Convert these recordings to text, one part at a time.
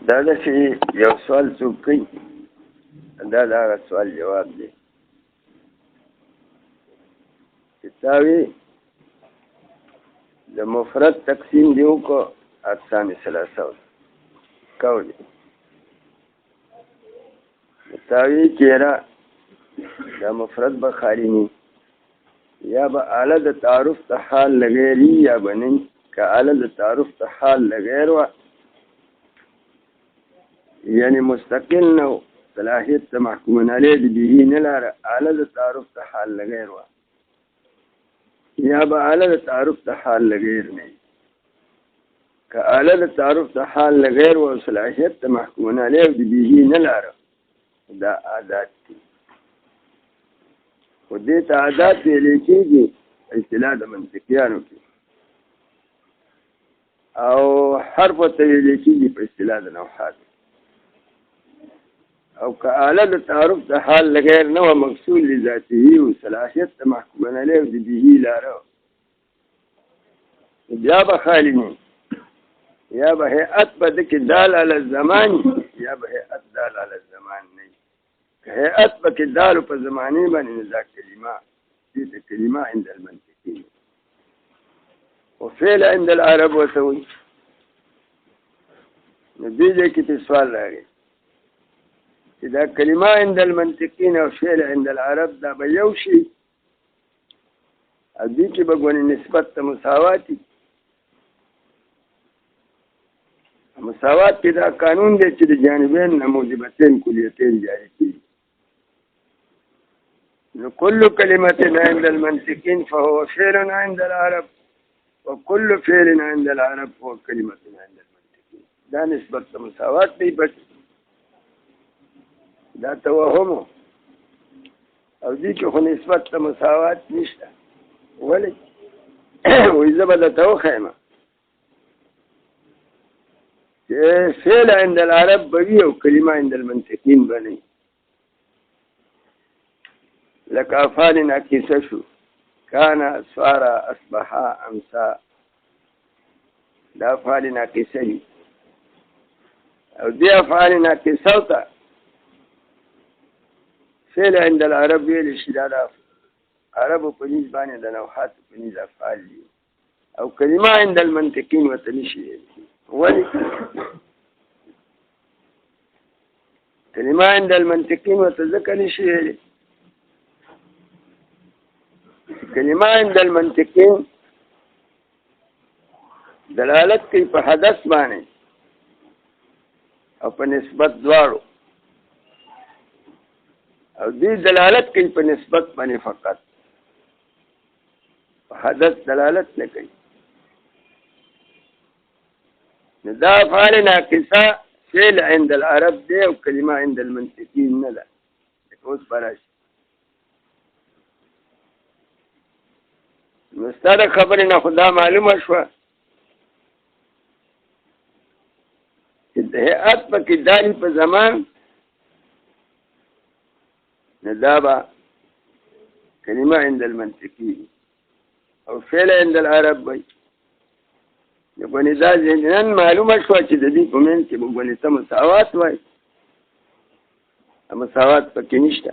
دا چې یو سوال څوک کوي دا د هغه سوال جواب دی چې تاوی د مفرد تقسیم دی وکړو اقسام ثلاثه کولی تاوی چیرې دا مفرد به خالی نی یا به اعلی د تعارف ته حال لغیری یا به نه که اعلی د تعارف ته حال لغیر و یعنی مستقل نو صلاحیت ته محکوم علیه دی بیهی نلاره اعلی د تعارف ته حال لغیر و یا به اعلی د تعارف ته حال لغیر نه که اعلی د تعارف ته حال لغیر و صلاحیت ته محکوم علیه دی بیهی نلاره دا عادات دي خو دې ته عادات ویل کېږي اصطلاح د منطقیانو کې او حرف ته ویل کېږي په اصطلاح د نحویانو او که اعلی د تعارف د حال لغیر نه و مقصود لذاته و صلاحیت ته محکوم علیه د بیهی لاره بیا به خالی نه یا به هیئت به دکې دال علی الزمان یا به هیئت دال علی الزمان نه که هیئت پکې دالو په زمانې باندې دا کلمه دې ته کلمه عند المنطقین او فعل عند العرب ورته وایي نو دې ځای کې ته سوال راغی چې دا کلمه عند المنطقین او فعل عند العرب دا به یو شي او دې کې به ګونې نسبت ته مساواتي مساوات کې دا قانون دی چې د جانبین نه موجبتین کلیتین جاری کېږي نو كل كلمة عند المنطقين فهو فعل عند العرب وكل فعل عند العرب فهو كلمة عند المنطقين دا نسبت مساوات دی بس دا توهم او دې کې خو نسبت مساوات نشته ولې وإذا بدأت توخیمه فعل عند العرب بوي او كلمة عند المنطقين بني لك أفعال ناقصة شو كان صار أصبح أمسى دا أفعال ناقصة دي أو دي أفعال ناقصة فعل عند العرب ویل شي دا عربو په نسبت باندې د نوحات په نسبت افعال دي او کلمه عند المنطقين وتنشي ولي كلمة عند المنطقين وتذكر شيء كلمة عند المنطقين دلالت کوي په حدث باندې او په نسبت دواړو او دې دلالت کوي په نسبت باندې فقط حدث دلالت نه کوي دا افعال ناقصه فعل عند العرب دی او کلمه عند المنطقين نه ده اوس براش مستند خبره نه خدا معلومه شو چې د هيئت پکې دالي په زمان ندابه کلمه عند المنطقين او فعل عند العرب وي یعنی دا نن معلومه شو چې د دې په منځ کې وګورئ ته مساوات وای مساوات پکې نشته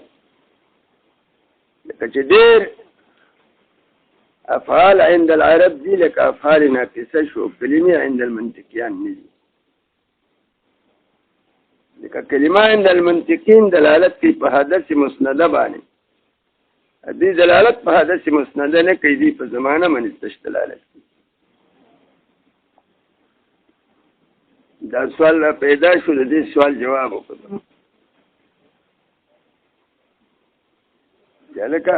لکه چې ډېر افعال عند العرب دي لکه افعال ناقصه شو کلمه عند المنطقيان نه دي لکه کلمه عند المنطقين دلالت کوي په حدث مسنده باندې دې دلالت په حدث مسنده نه کوي دي په زمانه باندې دلالت کوي دا سوال پیدا شو د دې سوال جواب وکړم ځکه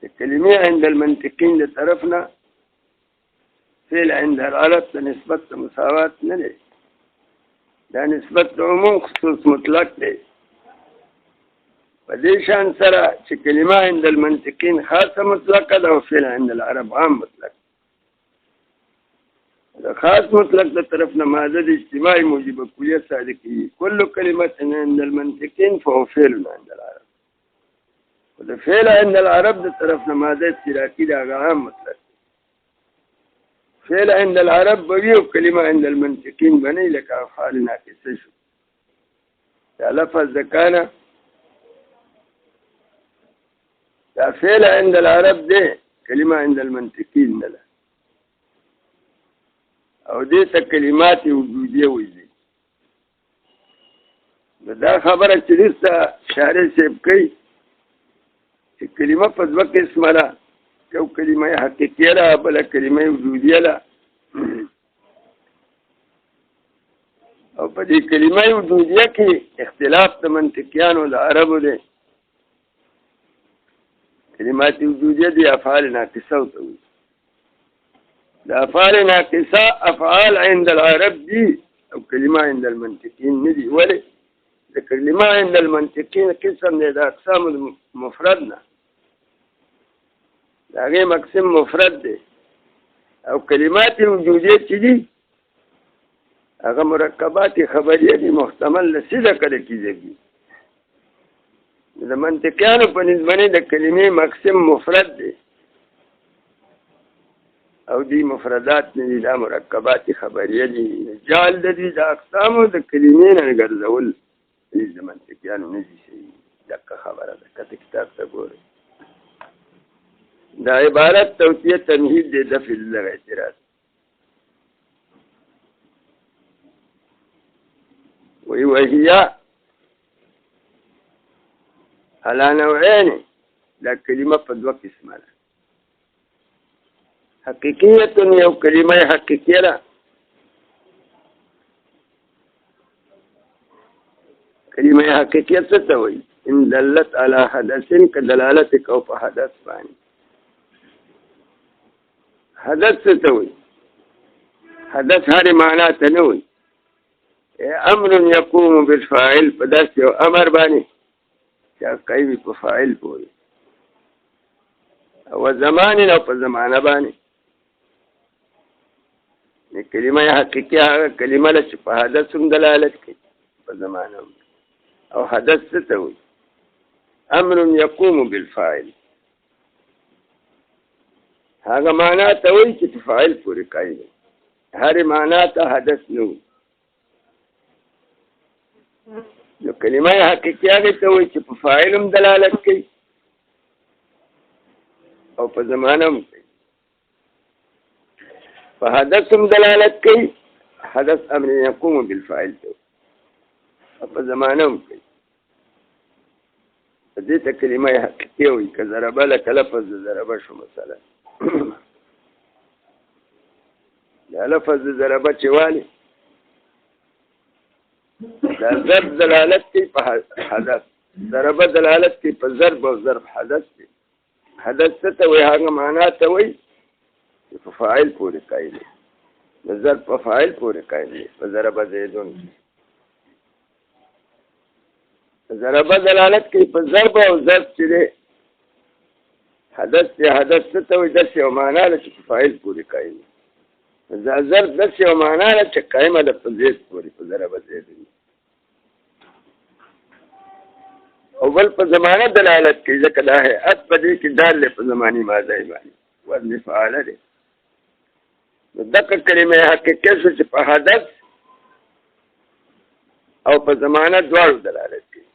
چې کلمې عند المنطقين له طرفنا فعل عند العرب ته نسبت مساوات نه لري دا نسبت عموم خصوص مطلق دی په دې شان سره چې کلمه عند المنطقين خاصه مطلقه ده او فعل عند العرب عام مطلق خاص مطلق د طرف نه ماده د اجتماعي موجبه کلیه صادقي كل كلمه عند المنطقين فهو فعل عند العرب وده فعل عند العرب د طرف نه ماده اشتراکي د عام مطلق فعل عند العرب بوي او کلمه عند المنطقین بنی لکه افعال ناقصه شو دا لفظ د کانا دا فعل عند العرب دی کلمه عند المنطقین نه ده او دې ته کلمات وجودیه وایي دا خبره چې دسته شارع صاحب کوي چې کلمه په دوه قسمه ده یو کلمه حقیقیه ده بله کلمه وجودیه ده او په دې کلمه وجودیه کې اختلاف د منطقیانو د عربو دی کلمات وجودیه دي افعال ناقصه ورته وایي د افعال ناقصه افعال عند العرب دي او کلمه عند المنطقین نه دي ولې د کلمه عند المنطقین قسم دی د اقسام مفرد نه د هغې مقسم مفرد دی او کلمات وجودیه چې دي هغه مرکبات خبریه دي محتمل له صدقه د کیږي د منطقیانو په نسبت د کلمې مقسم مفرد دی او دی مفردات نه دي دا مرکبات خبریه دي جعل د دې د اقسامو د کلمې نه ګرځول د منطقیانو نه دي شي دغه خبره ده کته کتاب ته ګورئ دا عبارت توصیه تمهید دی د فعل اعتراض وهي على نوعين دا کلمه په دوه قسمه ده حقیقیت یو کلمه حقیقیه ده کلمه حقیقیت څه ته وایي ان دلت على حدث كدلالت کو په حدث باندې حدث څه ته وایي حدث هر معنا ته نه وایي امر يقوم بالفاعل په داس یو امر باندې چې کوي په فاعل پورې او زمان او په زمانه باندې کلمه حقیقیه هغه کلمه چې په حدث هم دلالت کوي په زمانه او حدث څه ته وایي امر يقوم بالفاعل هغه معنا ته وایي چې په فاعل پورې کوي هر معنا ته حدث نه وایي نو کلمه حقیقیه هغې ته وایي چې په فاعل هم دلالت کوي او په زمانه هم کوي په حدث هم دلالت کوي حدث امر يقوم بالفاعل ته او په زمانه هم کوي دې ته کلمه حقیقیه وایي که ضربه لکه لفظ د ضربه شو مثلا دا لفظ د ضربه چې والي دا ضرب دلالت کوي په حدث ضربه دلالت کوي په ضرب او ضرب حدث دی حدث څه ته وایي هغه معنا ته وایي چې په فاعل پورې قایل دی د ضرب په فاعل پورې قایل دی په ضربه زیدون ضربه دلالت کوي په ضرب او ضرب چې دی حدث دی حدث څه ته وایي داسې یو معنا ده چې په فاعل پورې قایل دی ضرب داسې یو معنا ده چې قایمه ده په زید پورې په ضربه زیدون او بل په زمانه دلالت کوي ځکه دا هیئت په دې کې دال دی په زماني ماضی باندې وزن فعاله دی نو دغه کلمه حقیقیه شو چې په حدث او په زمانه دواړو دلالت کوي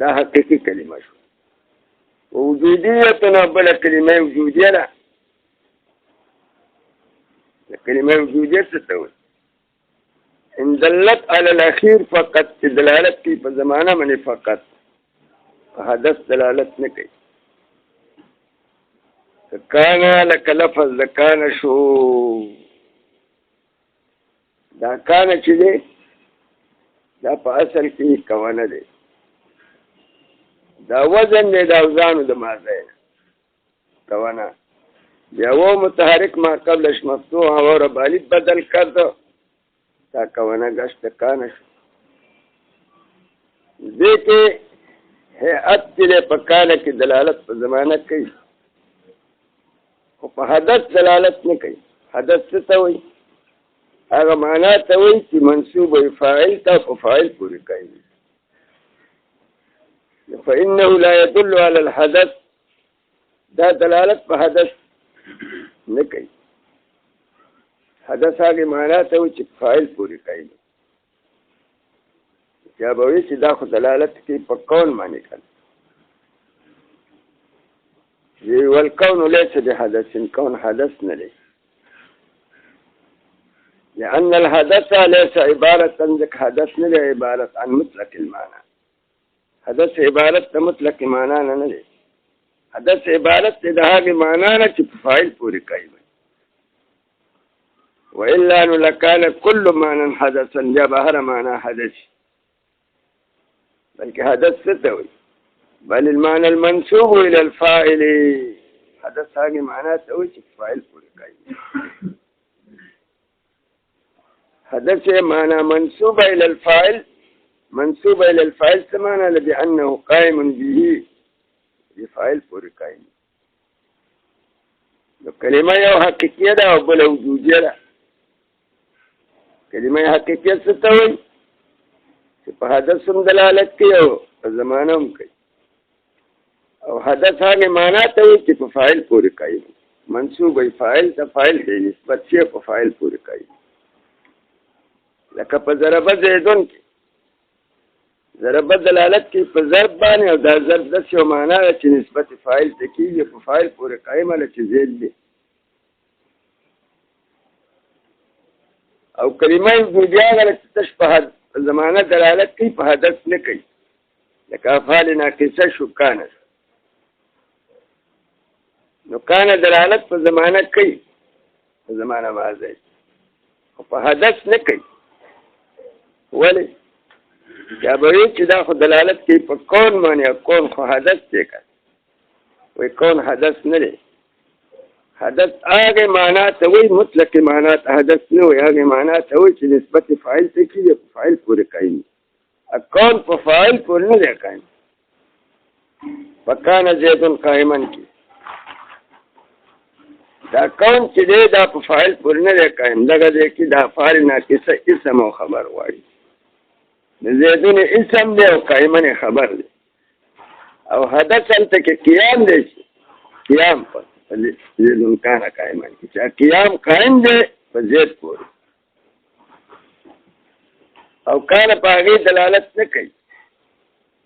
دا حقیقي کلمه شو وجودیت نه بله کلمه وجودیه ده کلمه وجودیت څه ته وایي ان دلت على الاخير فقط دلالت کی په زمانہ باندې فقط حدث دلالت نه کوي کانا لک لفظ کانا شو دا کانا چې دی دا په اصل کې کوانه دی دا وزن دی دا اوزانو د مازه کوانه بیا و متحرک ما قبلش مفتوح و ربالی بدل کرد تا کوانه گشت کانا شو دې کې هیئت دې په کاله کې دلالت په زمانه کوي او په حدث دلالت نه کوي حدث څه ته وایي هغه معنا ته وایي چې منصوب وي فاعل ته په فاعل پورې کوي فإنه لا يدل على الحدث دا دلالت په حدث نه کوي حدث هغه معنا ته وي چې فاعل پورې کوي. یا به وي چې دا خو دلالت کوي په کون باندې کوي. والکون ليس بحدث، کون حدث نه دی. لأن الحدث ليس عبارة ذلك حدث نه دی عبارت عن مطلق المعنى. حدث عبارت د مطلق معنا نه دی. حدث عبارت د هغه معنا نه چې فاعل پورې کوي. وإلا لكان كل معنى حدثا جبهر معنى حدث، بلکہ حدث ستوي بل المعنى المنسوب إلى الفاعل. حدث هذه معناه توي چې فاعل پورې کوي. حدث معنى منسوب إلى الفاعل، منسوب إلى الفاعل سمعنا لأنه قائم به، فاعل پورې کوي. نو کلمه یو حقیقیه ده او بل وجودیه ده. کلمه حقیقیت څه ته وایي؟ چې په حدث هم دلالت کوي او په زمانه هم کوي. او حدث هغه معنا ته وایي چې په فاعل پورې کوي. منسوب ای فاعل ته فاعل دی نسبت یې په فاعل پورې کوي. لکه په ضرب زیدون کې ضرب دلالت کوي په ضرب باندې او دا ضرب داسې یو معنا ده چې نسبت فاعل ته کېږي په فاعل پورې کوي مله چې زید دی. او کلمه وجودیه هغه چې تش په زمانه دلالت کوي په حدث نه کوي. لکه افعال ناقصه شو کانه، نو کانه دلالت په زمانه کوي په زمانه ماضی او په حدث نه کوي. ولې؟ یا به وي چې دا خو دلالت کوي په کون باندې او کون خو حدث دی که وایي کون حدث نه دی. حدث هغه معنا ته وایي مطلق معنا ته حدث نه وایي. هغه معنا ته وایي چې نسبت فاعل ته کېږي په فاعل پورې کوي. کون په فاعل پورې نه دی قایم. فکان زید قائما کې دا کون چې دی دا په فاعل پورې نه دی قایم. دغه دی کې دا فاعل ناقصه اسم او خبر وایي. زیدون اسم دی او قائما خبر دی. او حدث هلته کې قیام دی. قیام په زیدون کان قائما کې چې قیام قائم دی په زید پورې او کان په هغې دلالت نه کوي.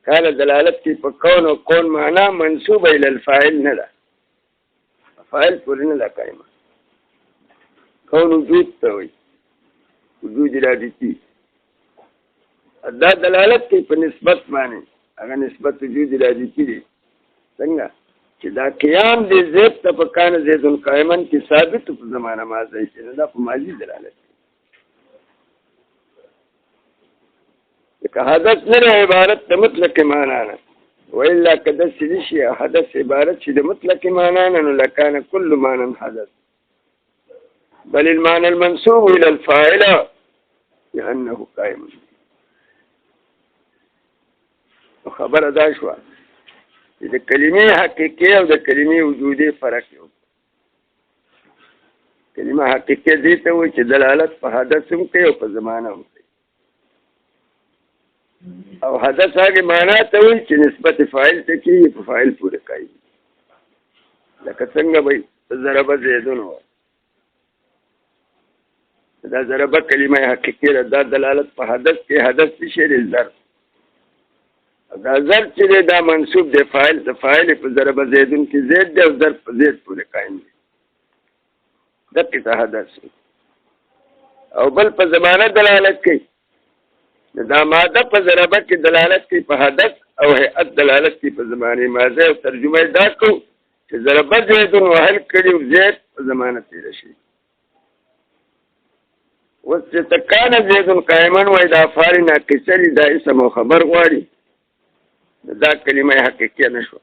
کان دلالت کوي په کون او کون معنا منسوب الی الفاعل نه ده، فاعل پورې نه ده قائمه. کون وجود ته وایي، وجود ارادتي. دا دلالت کوي په نسبت باندې، هغه نسبت وجود ارادتي دی. څنګه چې دا قیام دی زید ته په کان زیدون قائما کې ثابت په زمانه ماضی کې نه، دا په ماضي دلالت کوي. که حدث نه عبارت د مطلق معنا نه وإلا کدس شي حدث عبارت شي د مطلق معنا نه نو لکان كل معنى حدث بل المعنى المنسوب إلى الفاعل لأنه قائم. خبر ادا شو چې د کلمې حقیقي او د کلمې وجودي فرق دی. کلمه حقیقي دي ته وایي چې دلالت په حدث هم کوي او په زمانه هم کوي. او حدث هغه معنا ته وایي چې نسبت فاعل ته کېږي په فاعل پورې کوي. لکه څنګه وایي ضرب زیدون وایي. دا ضرب کلمه حقیقي ده، دا دلالت په حدث کې. حدث څه شی دی؟ ضرب. دا ضرب چې دی دا منصوب دی فاعل د فاعل په ضرب زیدون کې زید دی او ضرب په زید پورې قایم دی. دقیق ته حدث او بل په زمانه دلالت کوي. دا ماده په ضربه کې دلالت کوي په حدث او هيئت دلالت کوي په زمانه ماضي. او ترجمه دا کو چې ضربه زیدون وهل کړي او زید په زمانه تیر شي. اوس چې تکان زیدون قائما وای دا فاعل ناقصه دا اسم او خبر غواړي. دا کلمه حقیقیه نشو.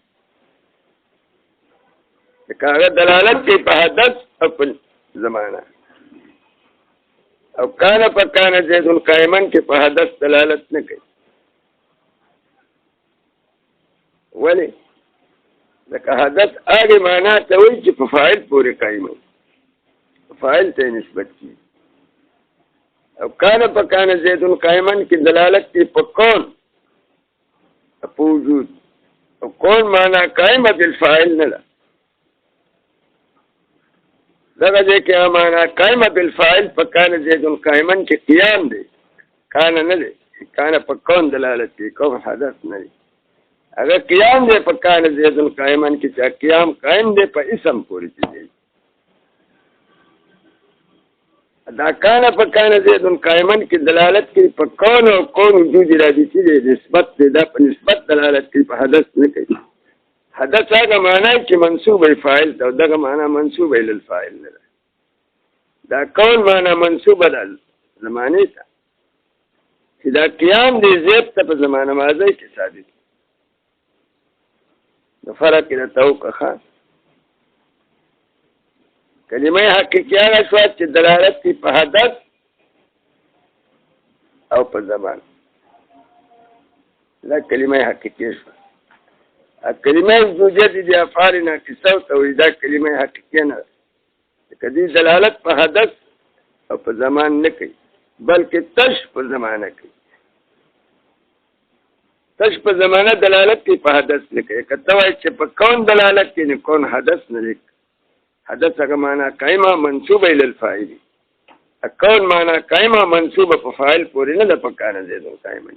هغه دلالت کوي په حدث او په زمانه. او کان په کان زید قائما کې په حدث دلالت نه کوي. ولی؟ لکه حدث هغه معنا ته وایي چې په فاعل پورې قائم وي، فاعل ته نسبت کیږي. او کان په کان زید قائما کې دلالت کوي په کون په وجود. او کون معنا قائمه بالفاعل نه ده. دغه دې کې معنا قائمه بالفاعل په کان زید قائما کې قیام دی کان نه دی کان په کون دلالت کوي کوم حدث نه دی اگر قیام دی په کان زید قائما کې چې قیام قائم دی په اسم پورې دی دا کان په کان زید قائما کې دلالت کوي په کون او کون وجود راځي چې نسبت دا په نسبت دلالت کوي په حدث نه کوي حدث هغه معنا چې منسوب فاعل ته دغه معنا منسوب للفاعل نه دا کون معنا منسوب ده زمانه ته چې دا قیام دی زید ته په زمانه ماضی کې ثابت د فرق د توقع کلمه حقیقی هغه شو چې دلالت کوي په حدث او په زمان دا کلمه حقیقی شو کلمه زوجه دي افعال ناقصه او دا کلمه حقیقی نه کدی دلالت په حدث او په زمان نه کوي بلکې تش په زمانه کوي تش په زمانه دلالت کوي په حدث نه کوي کته وایي چې په کون دلالت کوي نه کون حدث نه کوي حدث هغه معنا قائمه منصوبه للفاعل کون معنا قائمه منصوبه په فاعل پورې نه د پکانه زید قائمه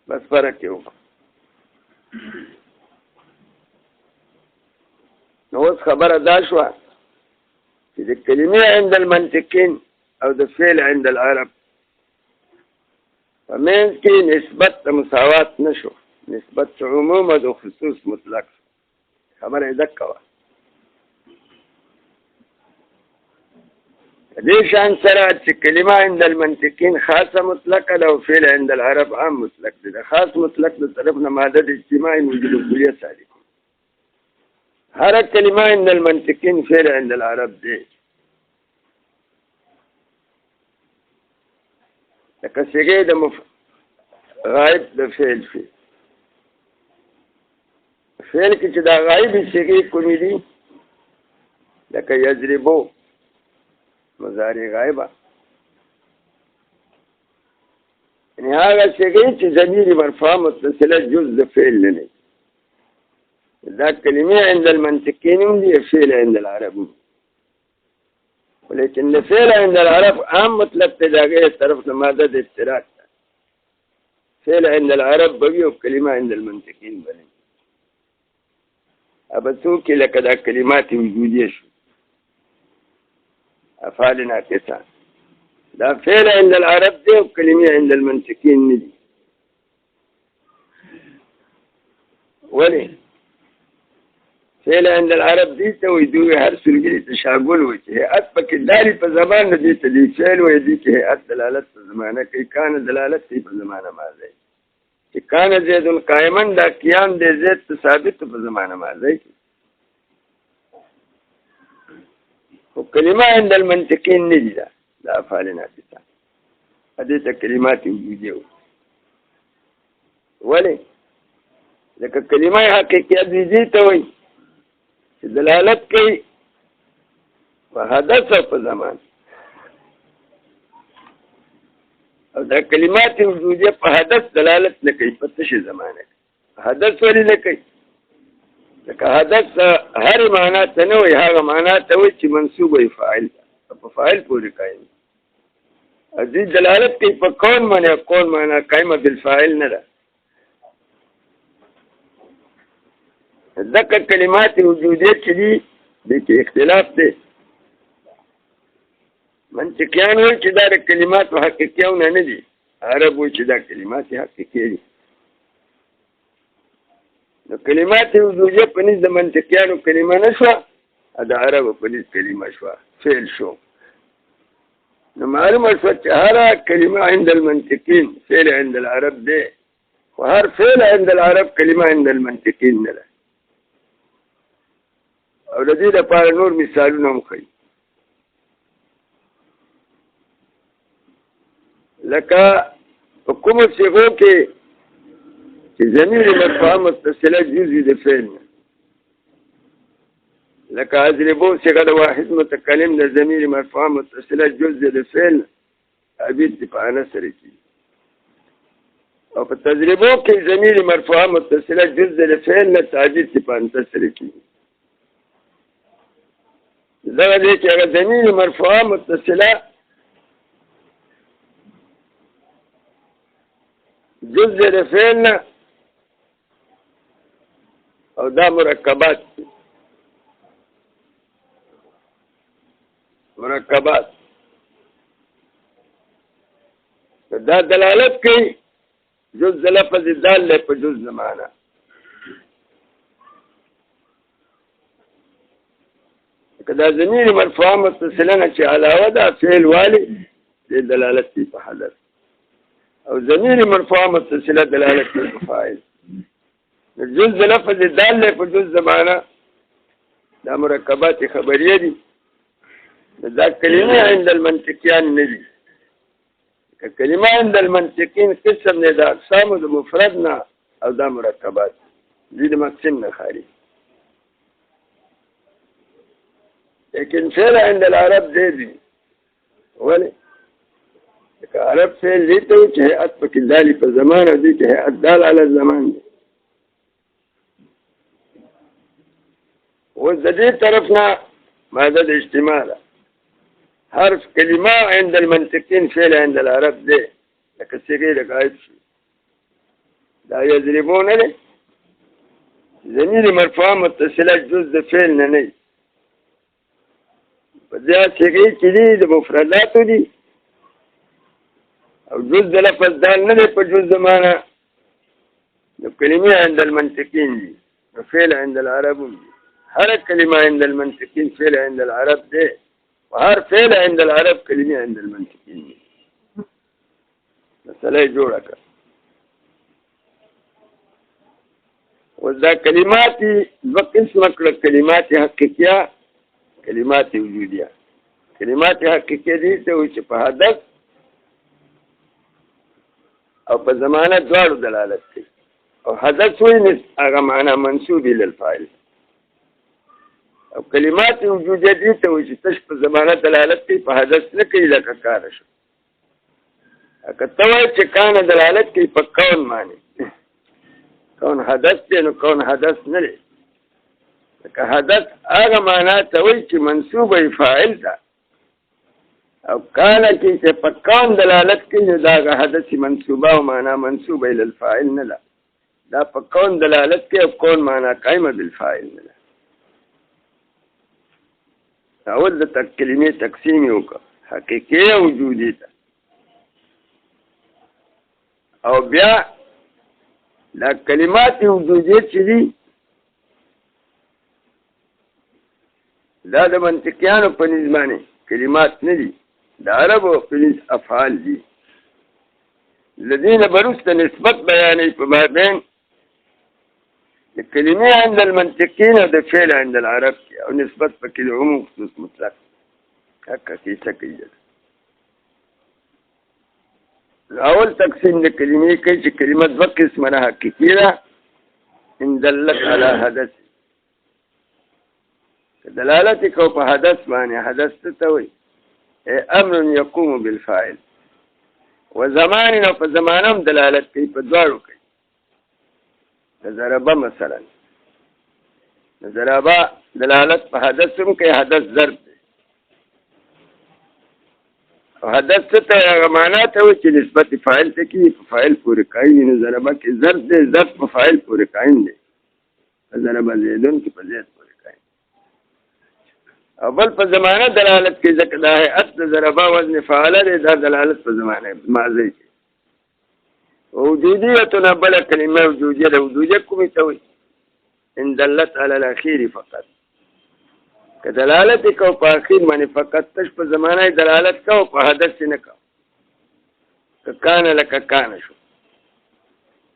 بس فرق یو نو اوس خبره دا شو چې د کلمې عند المنطقین او د فعل عند العرب فمنځ کې نسبت مساوات نشو نسبت عموم او خصوص مطلق خبره دقه وا دې شان سره چې کلمه عند المنطقین خاصه مطلقه ده او فعل عند العرب عام مطلق ده خاص مطلق د طرف نه ماده د اجتماعي موجود کلیه سالي هر کلمه عند المنطقین فعل عند العرب ده لکه څنګه د غائب د فعل فعل کې چې دا غایب شي کومې دي لکه یضربو مضارع غایبه یعنی هغه چې ضمیر مرفوع متصله جز د فعل نه دا کلمه عند المنطقین دي فعل عند العرب ولیکن الفعل عند العرب عام مطلب ته داغه طرف نه ماده د اشتراک فعل عند العرب بوي کلمه عند المنطقین بني ابتو کې لکه دا کلمات وجودیه شو افعال ناقصه دا فعل عند العرب دي او کلمه عند المنطقین نه دي ولی فعل عند العرب دي ته وي دوی هر سلګي تشاغل وي چې هيئت پکې دالي په زبان دي ته دي فعل وي دي چې هيئت دلالت په زمانه کوي کان دلالت په زمانه ماضي چې کان زید قائما دا قیام د زید ثابت په زمانه ماضی کې او کلمه عند المنطقین نه دي دا افعال ناقصه هدي ته کلمات وجودیه ولی لکه کلمه حقیقیه دي ته وایي چې دلالت کوي په حدث په زمان او دا کلمات وجودیه په حدث دلالت نه کوي په تشه زمانه حدث ولې نه کوي لکه حدث هر معنا ته نه وي هغه معنا ته وي چې منسوب وي فاعل په فاعل پورې قائم ازي دلالت کوي په کون معنا قائمه بالفاعل نه ده ذکر کلمات وجودیه چې دي د کې اختلاف دی منطقيان وایي چې دا کلمات حقیقیونه نه دي عرب وایي چې دا کلمات حقیقي دي نو کلمات وجودیه په نسبت منطقيانو کلمه نشوه دا عرب په نسبت کلمه شوه فعل شو نو معلومه شوه چې هر کلمه عند المنطقين فعل عند العرب دی وهر فعل عند العرب کلمه عند المنطقين نه ده او د دې لپاره نور مثالونه هم ښیي لکه په کومو صيغو کې چې ضمیر مرفوع متصله جزء د فعل لکه اضربو صيغه د واحد متکلم د ضمیر مرفوع متصله جزء د فعل عبید په انا سره کې او په تضربو کې ضمیر مرفوع متصله جزء د فعل تعبیر په انا سره کې دغه دې کې هغه ضمیر مرفوعه متصله جز د فعل نه او دا مرکبات دا دلالت کوي جز د لفظ دال له په جز معنا کدا ضمیر مرفوع متصله نه چې علاوه دا فعل والی د دلالت کوي په حدث او ضمیر مرفوع متصله دلالت کوي په فاعل جز د لفظ دال له په جز معنا دا مرکبات خبریه دي دا کلمه عند المنطقيان نه دي کلمه عند المنطقين قسم نه دا اقسام د مفرد نه او دا مرکبات دي د مقسم نه خارج لیکن فعل عند العرب دي ولې عرب فعل لیته چې هيئت پکې دالي په زمان او دي چې هيئت دال على الزمان دي وز دې طرفنا ماده د اجتماع ده حرف کلمه عند المنطقين فعل عند العرب ده لکه صيغه قائد شي دا يضربون له ضمیر مرفوع متصله جز د فعل نه نه په دې صيغه کې دي د مفردات دي او جز د لفظ دال نه په جز معنا د کلمه عند المنطقين دي فعل عند العرب دي هر کلمه عند المنطقين فعل عند العرب ده وهر فعل عند العرب كلمه عند المنطقين مسألة جوړه کړه وذا كلمات دو قسم کړه کلمات حقیقیه کلمات وجودیه کلمات حقیقیه دي چې په حدث او په زمانه دواړو دلالت کوي او حدث وایي هغه معنا منسوب للفاعل او کلمات وجودیه دي ته وایي چې تش په زمانه دلالت کوي په حدث نه کوي لکه کار شو که ته وایي چې کان دلالت کوي په کون معنی کون حدث دی نو کون حدث نه دی لکه حدث هغه معنا ته وایي چې منسوب وي فاعل ده او کان چې په کون دلالت کوي نو دا حدث منسوبه او معنا منسوبه للفاعل نه ده دا په کون دلالت کوي او کون معنا قائمه بالفاعل نه ده اول د کلمې تقسیم یو کا حقیقي او وجودي ته او بیا دا کلمات وجودي چې دي دا د منطقيانو په نظمانه کلمات نه دي د عربو په افعال دي الذين برست نسبت بیانې په مابین الكلمة عند المنطقين هذا فعل عند العرب أو نسبة فكل عموم خصوص مطلق هكا في سكية الأول تقسيم الكلمة كي كلمة بقى اسمها كثيرة إن دلت على حدث دلالتك وفي حدث معنى حدث تتوي أمر يقوم بالفاعل وزمان وفي زمانهم دلالت كيف دوارك ضربه مثلا ضربه دلالت په حدث هم کوي حدث ضرب دی او حدث ته هغه معنا ته وي چې نسبت فاعل ته کې فاعل پورې کوي نو ضربه کې ضرب دی ضرب په فاعل پورې قائم دی ضربه زیدون کې په زید پورې قائم اول په زمانه دلالت کې ځکه دا هيئت ضربه وزن فاعل دی دا دلالت په زمانه ماضي وجودية بل كلمة وجودية وجودية كم تسوي إن دلت على الأخير فقط كدلالتك وفي أخير من فقط تشبه زمانة دلالتك وفي حدثنك كان لك كان شو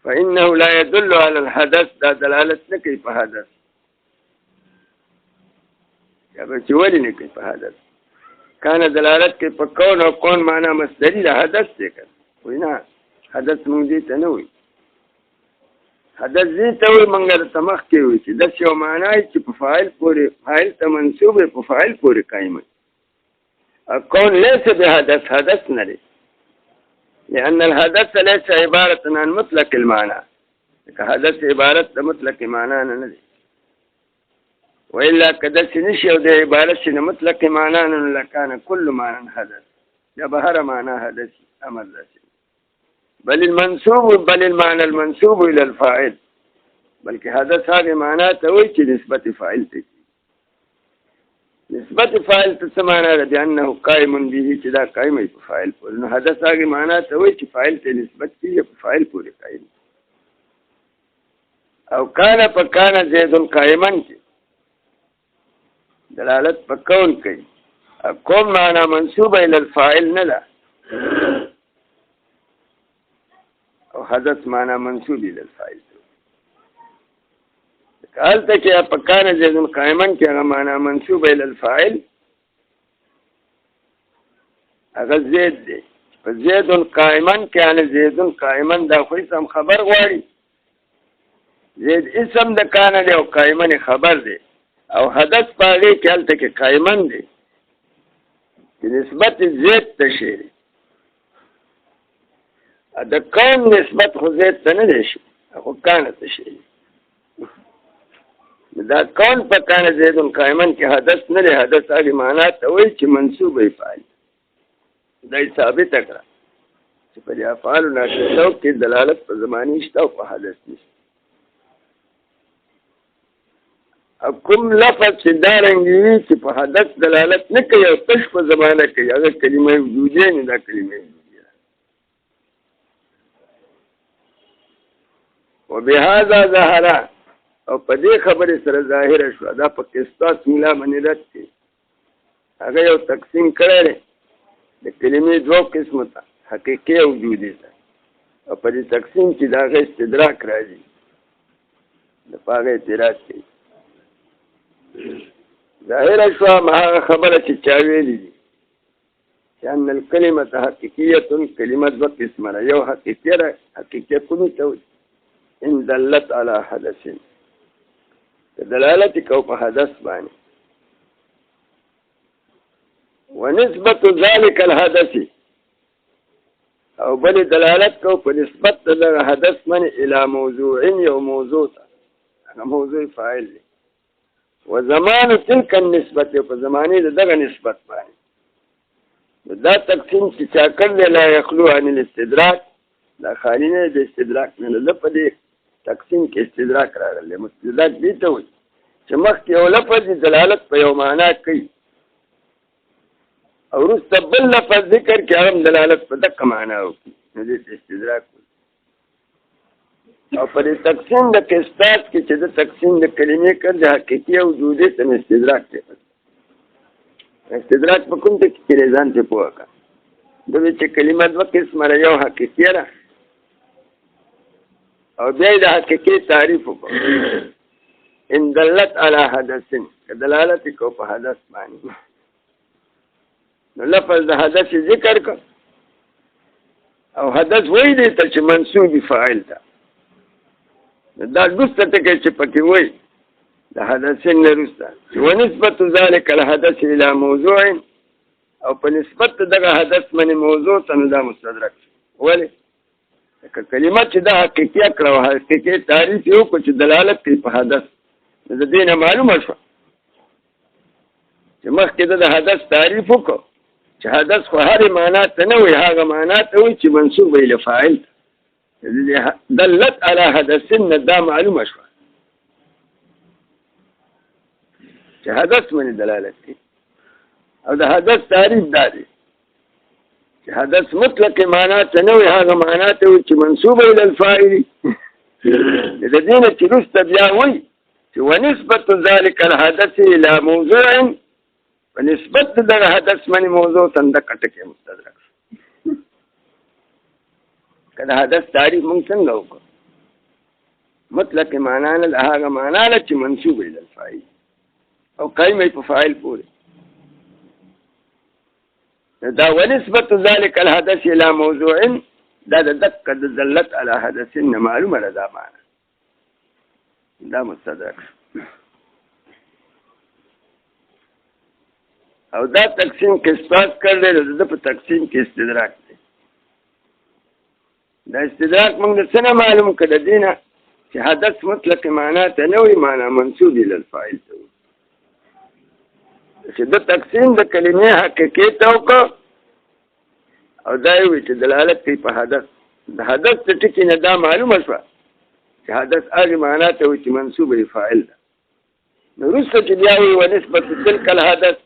فإنه لا يدل على الحدث دا دلالتك كيف حدث يا بس ولي كيف حدث كان دلالتك فكون وكون معنى مصدري لحدث ذكر وينا حدث موجود ته نه وي حدث دې ته وي مونږ د تمخ کې وي چې د یو معنی چې په فاعل پورې فاعل ته منسوب په فاعل پورې قائم وي کون ليس بحدث حدث نه لري لأن الحدث ليس عبارة عن مطلق المعنى حدث عبارة عن مطلق معنى نه لري وإلا كدس نشي او د عبارت نه مطلق معنا نه لکان كل معنى حدث یا بهر معنا حدث امر داسي بل المعنى المنسوب الى الفاعل بلکې حدث هغه معنا ته وایي چې نسبت فاعل ته نسبت فاعل ته څه معنا ده انه قائم به چې دا قائم وي په فاعل پورې نو حدث هغه معنا ته وایي چې فاعل ته نسبت کیږي په فاعل پورې قائم او کان فکان زید قائما دلالت په کون کوي کوم معنا منسوب الى الفاعل نه ده او حدث معنا منسوب الى الفاعل قال ته چې فکان زید قائما کې هغه معنا منسوب الى الفاعل هغه زید دی زید قائما کې ان زید قائما دا خو سم خبر غواړي زید اسم د کان دی او قائما خبر دی او حدث پاږي کې هلته کې قائما دی چې نسبت زید ته شي دا کون نسبت خو زید ته نه دی شي خو کان ته شي دا کون په کان زید قائما کې حدث نه دی حدث هغه معنا ته وایي چې منسوب وي فاعل دا ثابت کړه چې په افعال ناقصو کې دلالت په زمانی شته او په حدث نشته کوم لفظ چې دارنګي چې په حدث دلالت نه کوي او تش په زمانه کوي هغه کلمه وجودي نه دا کلمه وجودي وبهذا ظهر او په دې خبره سره ظاهر شو دا په قصاص ملا باندې راځي هغه یو تقسیم کړی د کلمې دوه قسمه ده حقیقي او وجودي ده او په دې تقسیم کې دا غي استدراک راځي د پاغه اعتراض کوي ظاهر شو ما خبره چې چا ویلي دي چې ان الكلمه حقيقيه كلمه دوه قسمه یو حقیقي کومه ته ان دلت على حدث دلالت کو په حدث باندې ونسبت ذلك الحدث او بل دلالت کو په نسبت د حدث باندې الى موضوع یو موضوع هغه موضوع فاعل دی وزمان تلك النسبه په زمانه دغه نسبت باندې دا تقسیم چې چا کړل لا يخلو عن الاستدراك دا خالی نه د استدراک نه نه په دې تقسیم کې استدراک راغلی مستدراک دې ته وایي چې مخکې یو لفظ دلالت په یو معنا کوي او وروسته بل لفظ ذکر کې هغه دلالت په دغه معنا وکړي نو دې استدراک او په دې تقسیم د قصاص کې چې د تقسیم د کلمې کړ د حقیقي او وجودي ته استدراک دی استدراک په کوم څه کې ځان ته پوهه د دې چې کلمه د قسمه یو حقیقي را او بیا د حقیقي تعریف وکړو ان دلت على حدث دلالت کو په حدث باندې نو لفظ د حدث ذکر کړ او حدث وایي دی چې منسوب فاعل ده دا دوسته ته کې چې پکې وایي د حدث نه رسته ونسبت ذلك الحدث الى موضوع او په نسبت دغه حدث باندې موضوع ته دا مستدرک ولی که کلمه چې دا حقیقي کړو حقیقي تعریف یو کو چې دلالت کوي په حدث د دې نه معلومه شو چې مخکې د حدث تعریف وکړو چې حدث خو هر معنا ته نه وي هغه معنا ته وي چې منسوب الى فاعل دلت على حدث دا معلومه شو چې حدث باندې دلالت کوي او د حدث تعریف دا دی چې حدث مطلق معنا ته نه وي هغه معنا ته وي چې منسوب الى الفاعل د دې نه چې رسته بیا وي چې ونسبت ذلك الحدث الى موضوع ونسبت دغه حدث باندې موضوع څنګه کټکه مستدرک کله حدث تعریف مونږ څنګه وکړو مطلق معنا نه هغه معنا چې منسوب الى الفاعل او قائم په فاعل پورې دا ونسبت ذلك الحدث الى موضوع دا دقه دلت على حدث معلومه ده معنا دا مستدرک او دا تقسیم کې اسپاس کړل د په تقسیم کې استدراک دی دا استدراک موږ څنګه معلوم کړه دینه چې حدث مطلق معنا ته نه وي معنا منسوب الى الفاعل ته چې د تقسیم د کلمې حقیقي ته وکړو او دا یې وي چې دلالت کوي په حدث. د حدث د ټکي نه دا معلومه شوه چې حدث هغې معنا ته وي چې منصوب یې فاعل ده. نو وروسته چې بیا وي ونسبت تلک الحدث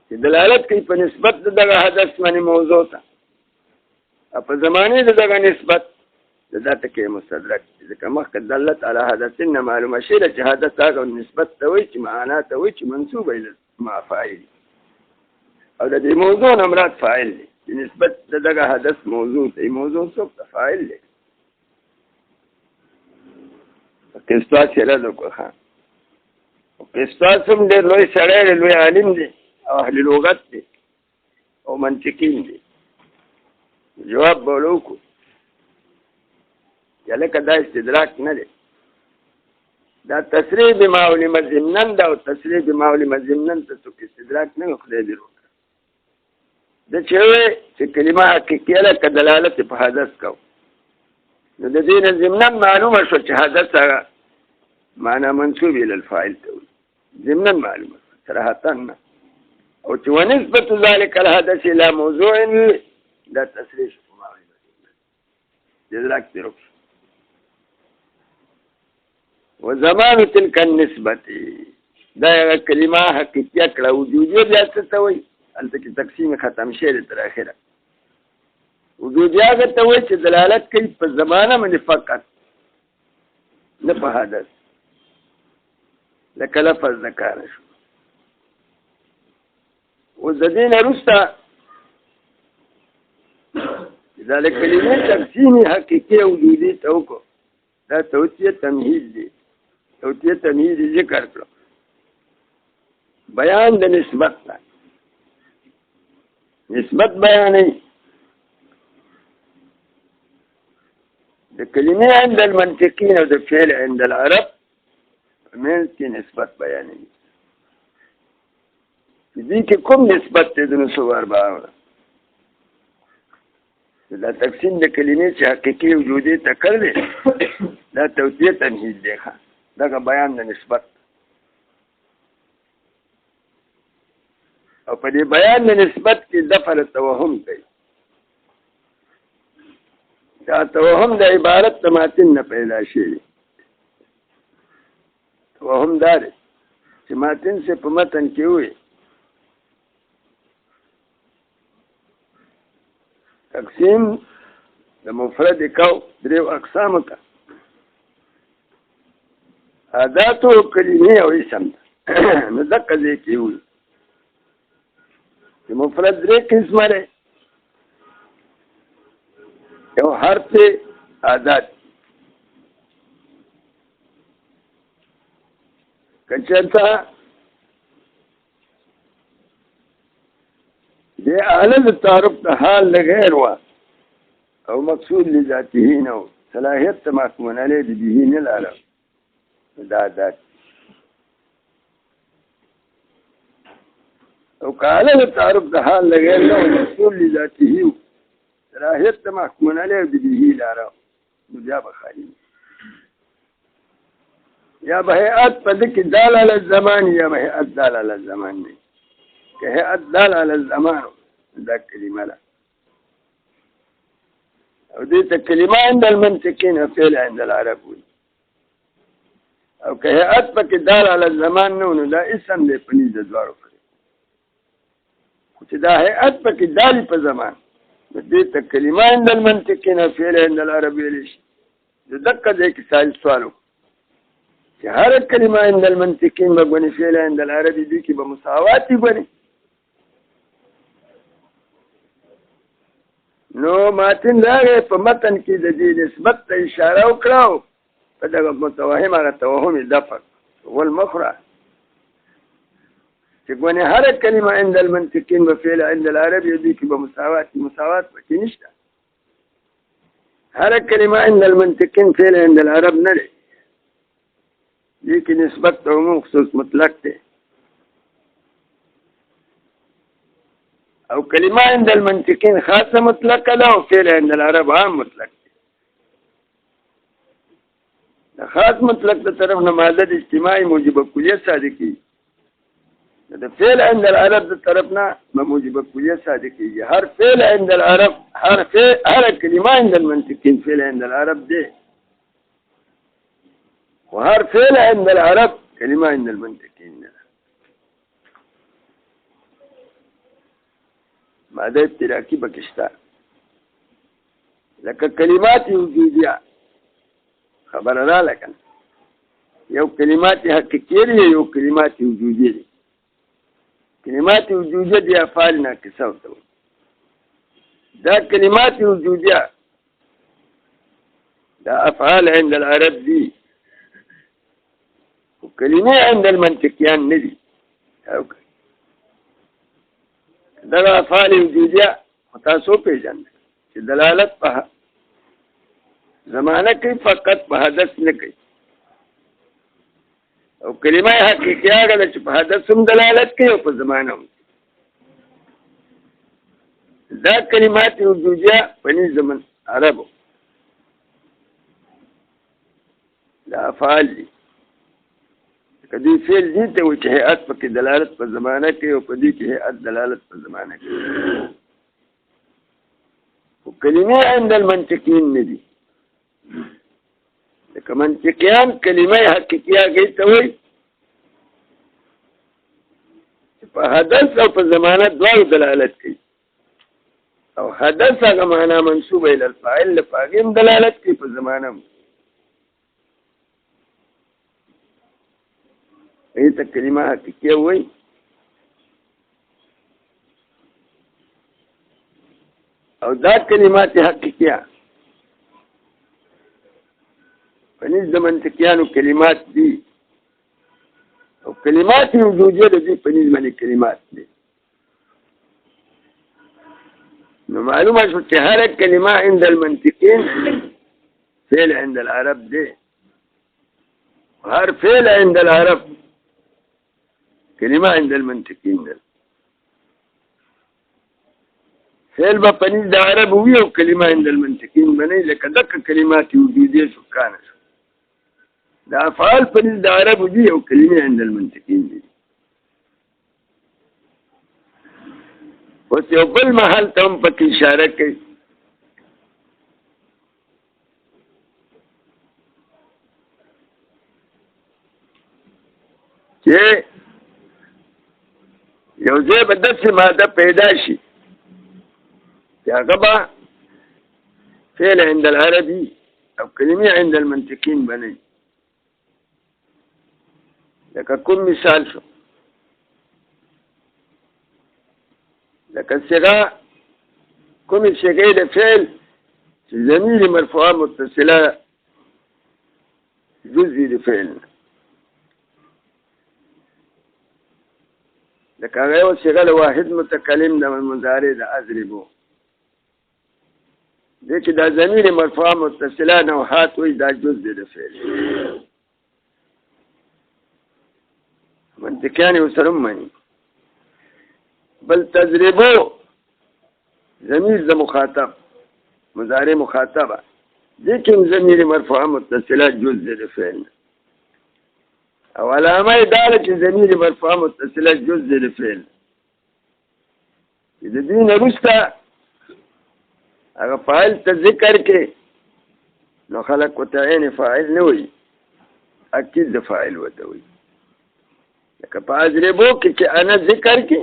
چې دلالت کوي په نسبت د دغه حدث باندې موضوع ته او په زمانې د دغه نسبت دا ټکی مستدرک ځکه مخکې دلت علی حدث نه معلومه شي چې حدث هغه نسبت ته وایي چې معنا ته وایي چې منصوب دی مع فاعل او د دې موضوع نه مراد فاعل دی چې نسبت د دغه حدث موضوع ته موضوع څوک ته فاعل دی. قسطاس یې رد وکړه ښه قسطاس هم ډېر لوی سړی دی لوی عالم دی او اهل لغت دی او منطقین دی. جواب به ولو وکړو یا لکه دا استدراک نه دی دا تصریح بما علم ضمنا ده او تصریح بما علم ضمنا ته څوک استدراک نه خدای دې وکړه. د چې وایي چې کلمه حقیقیه ده که دلالت په حدث کو نو د دې نه ضمنا معلومه شوه چې حدث هغه معنا منصوب الی الفاعل ته وایي ضمنا معلومه صراحتا نه او چې ونسبت ذلک الحدث الى موضوع دا تصریح بما علم ضمنا استدراک دې وکړه. وزمان تلک النسبت دا یوه کلمه حقیقیه کړه وجودیه بیا څه ته وایي هلته کې تقسیم ختم شوی دی تر اخره. وجودیه هغه ته وایي چې دلالت کوي په زمانه باندې فقط نه په حدث لکه لفظ د کاره شو. اوس د دې نه وروسته دا د کلمې تقسیم حقیقي وجودي ته وکړو دا توجیه تمهید دی. توجیه تمهید ذکر کړو بیان د نسبت نه نسبت بیانوي د کلمې عند المنطقین او د فعل عند العرب منځ کې نسبت بیانوي. دې کې کوم نسبت دی د نصوص اربعه دا تقسیم د کلمې چې حقیقي وجودي ته کړل دا توجیه تمهید دی دا بیان د نسبت او په دې بیان د نسبت کې دفع توهم کوي. دا توهم د عبارت د ماتن نه پیدا شوی. توهم دا دی چې ماتن سے په متن کې وي تقسیم د مفرد کو دریو اقسام ته عادات او کلمې او اسم نو دقه ځای کې وي چې مفرد درې قسمه دی یو حرف عادات کچرتا دې اعلی تعارف د حال لغیر وا او مقصود لذاته نه صلاحیت محکوم علیه د به نه لاله دا او قاله د تعارف د حال لغیر نه مقصود لذاته صلاحیت محکوم علیه د به لاله بیا بخاری یا بهیات په دې کې دال علی الزمان یا بهیات دال علی الزمان نه که هیئت دال علی الزمان دا کلمه ده او دې ته کلمه عند المنطقین فعل عند العرب او که هیئت پکې دال علی الزمان نو دا اسم دی په نيز دواړو کې خو چې دا هیئت پکې دال په زمان دې ته کلمه عند المنطقین فعل عند العرب ویل شي. دقه دې کې سوال چې هر کلمه عند المنطقین بغونی فعل عند العرب دې کې به مساوات بني. نو ماتن راغی په متن کې د دې نسبت ته اشاره وکړه په دغه متوهم هغه توهم دفع والمخرع چې ګونې هر کلمه عند المنطقین وفعل عند العرب دې کې به مساوات پکې نشته. هر کلمه عند المنطقین فعل عند العرب نه دی دې کې نسبت ته عموم خصوص مطلق دی او کلمه عند المنطقین خاصه مطلق ده او فعل عند العرب عام مطلق دی. د خاص مطلق د طرف نه ماده د اجتماعي موجبه کلیه صادقي د فعل عند العرب د طرفنا موجب کلیه صادق کیږي. هر فعل عند العرب هر کلمه عند المنطقين فعل عند العرب دي، وهر فعل عند العرب كلمه عند المنطقين ده. ماده ابتراکي بکشتا لکه کلمات وجودیه خبره را لکن یو کلمات حقیقیه دی یو کلمات وجودیه دی. کلمات وجودیه دی افعال ناقصه ورته وایي. دا کلمات وجودیه دا افعال عند العرب دي وكلمه عند المنطقيان ندي. دا افعال وجودیه تاسو پیژنئ چې دلالت په زمانه کوي فقط په حدث نه کوي، او کلمه حقیقیه هغه چې په حدث هم دلالت کوي او په زمانه هم. دا کلمات وجودیه په زمن عربو دا افعال دي. کدی فعل دي ته وجه هيئت په دلالت په زمانه کوي او په دې کې هيئت دلالت په زمانه کوي. وكلمه عند المنطقين ندي لکه منطقيان کلمه حقیقیه کوي ته وایي چې په حدث او په زمانه دواړو دلالت کوي، او حدث هغه معنا منسوبه الى الفاعل لپاره هم دلالت کوي په زمانه هم. ایته کلمه حقیقیه وایي. او دا کلمات حقیقیه پنځ د منطقيانو کلمات دي، او کلمات وجودیه دي پنځ باندې کلمات دي. نو معلومه شو چې هر کلمه عند المنطقين فعل عند العرب دي، وهر فعل عند العرب كلمه عند المنطقين دي. فعل به پنځ د عرب وي او کلمه عند المنطقين باندې لکه دغه کلمات وجودیه شو کانه شو. دا افعال پنځ د عرب دي او کلمه عند المنطقين دي. اوس یو بل محل ته هم پکې اشاره کوي چې یو ځای به داسې ماده پیدا شي هغه به فعل عند العربي او کلمه عند المنطقين بني. لکه کوم مثال شو لکه صيغه کوم صيغه د فعل چې ضمیر مرفوعه متصله جزء د فعل لکه هغه یو صيغه واحد متکلم د مضارع د اضربو دې کې دا ضمیر مرفوعه متصله نوحات وي دا جزء د فعل. منطقيان وسره معنی بل تضربو ضمیر د مخاطب مضارع مخاطبه دې کې ضمیر مرفوعه متصله جزء د فعل، او علامه داله چې ضمیر مرفوعه متصله جزء د فعل د دې نه وروسته هغه فاعل ته ذکر کې نو خلق وتعین فاعل نه وي، اکید د فاعل وته وي. لکه په اضربو کې چې انا ذکر کې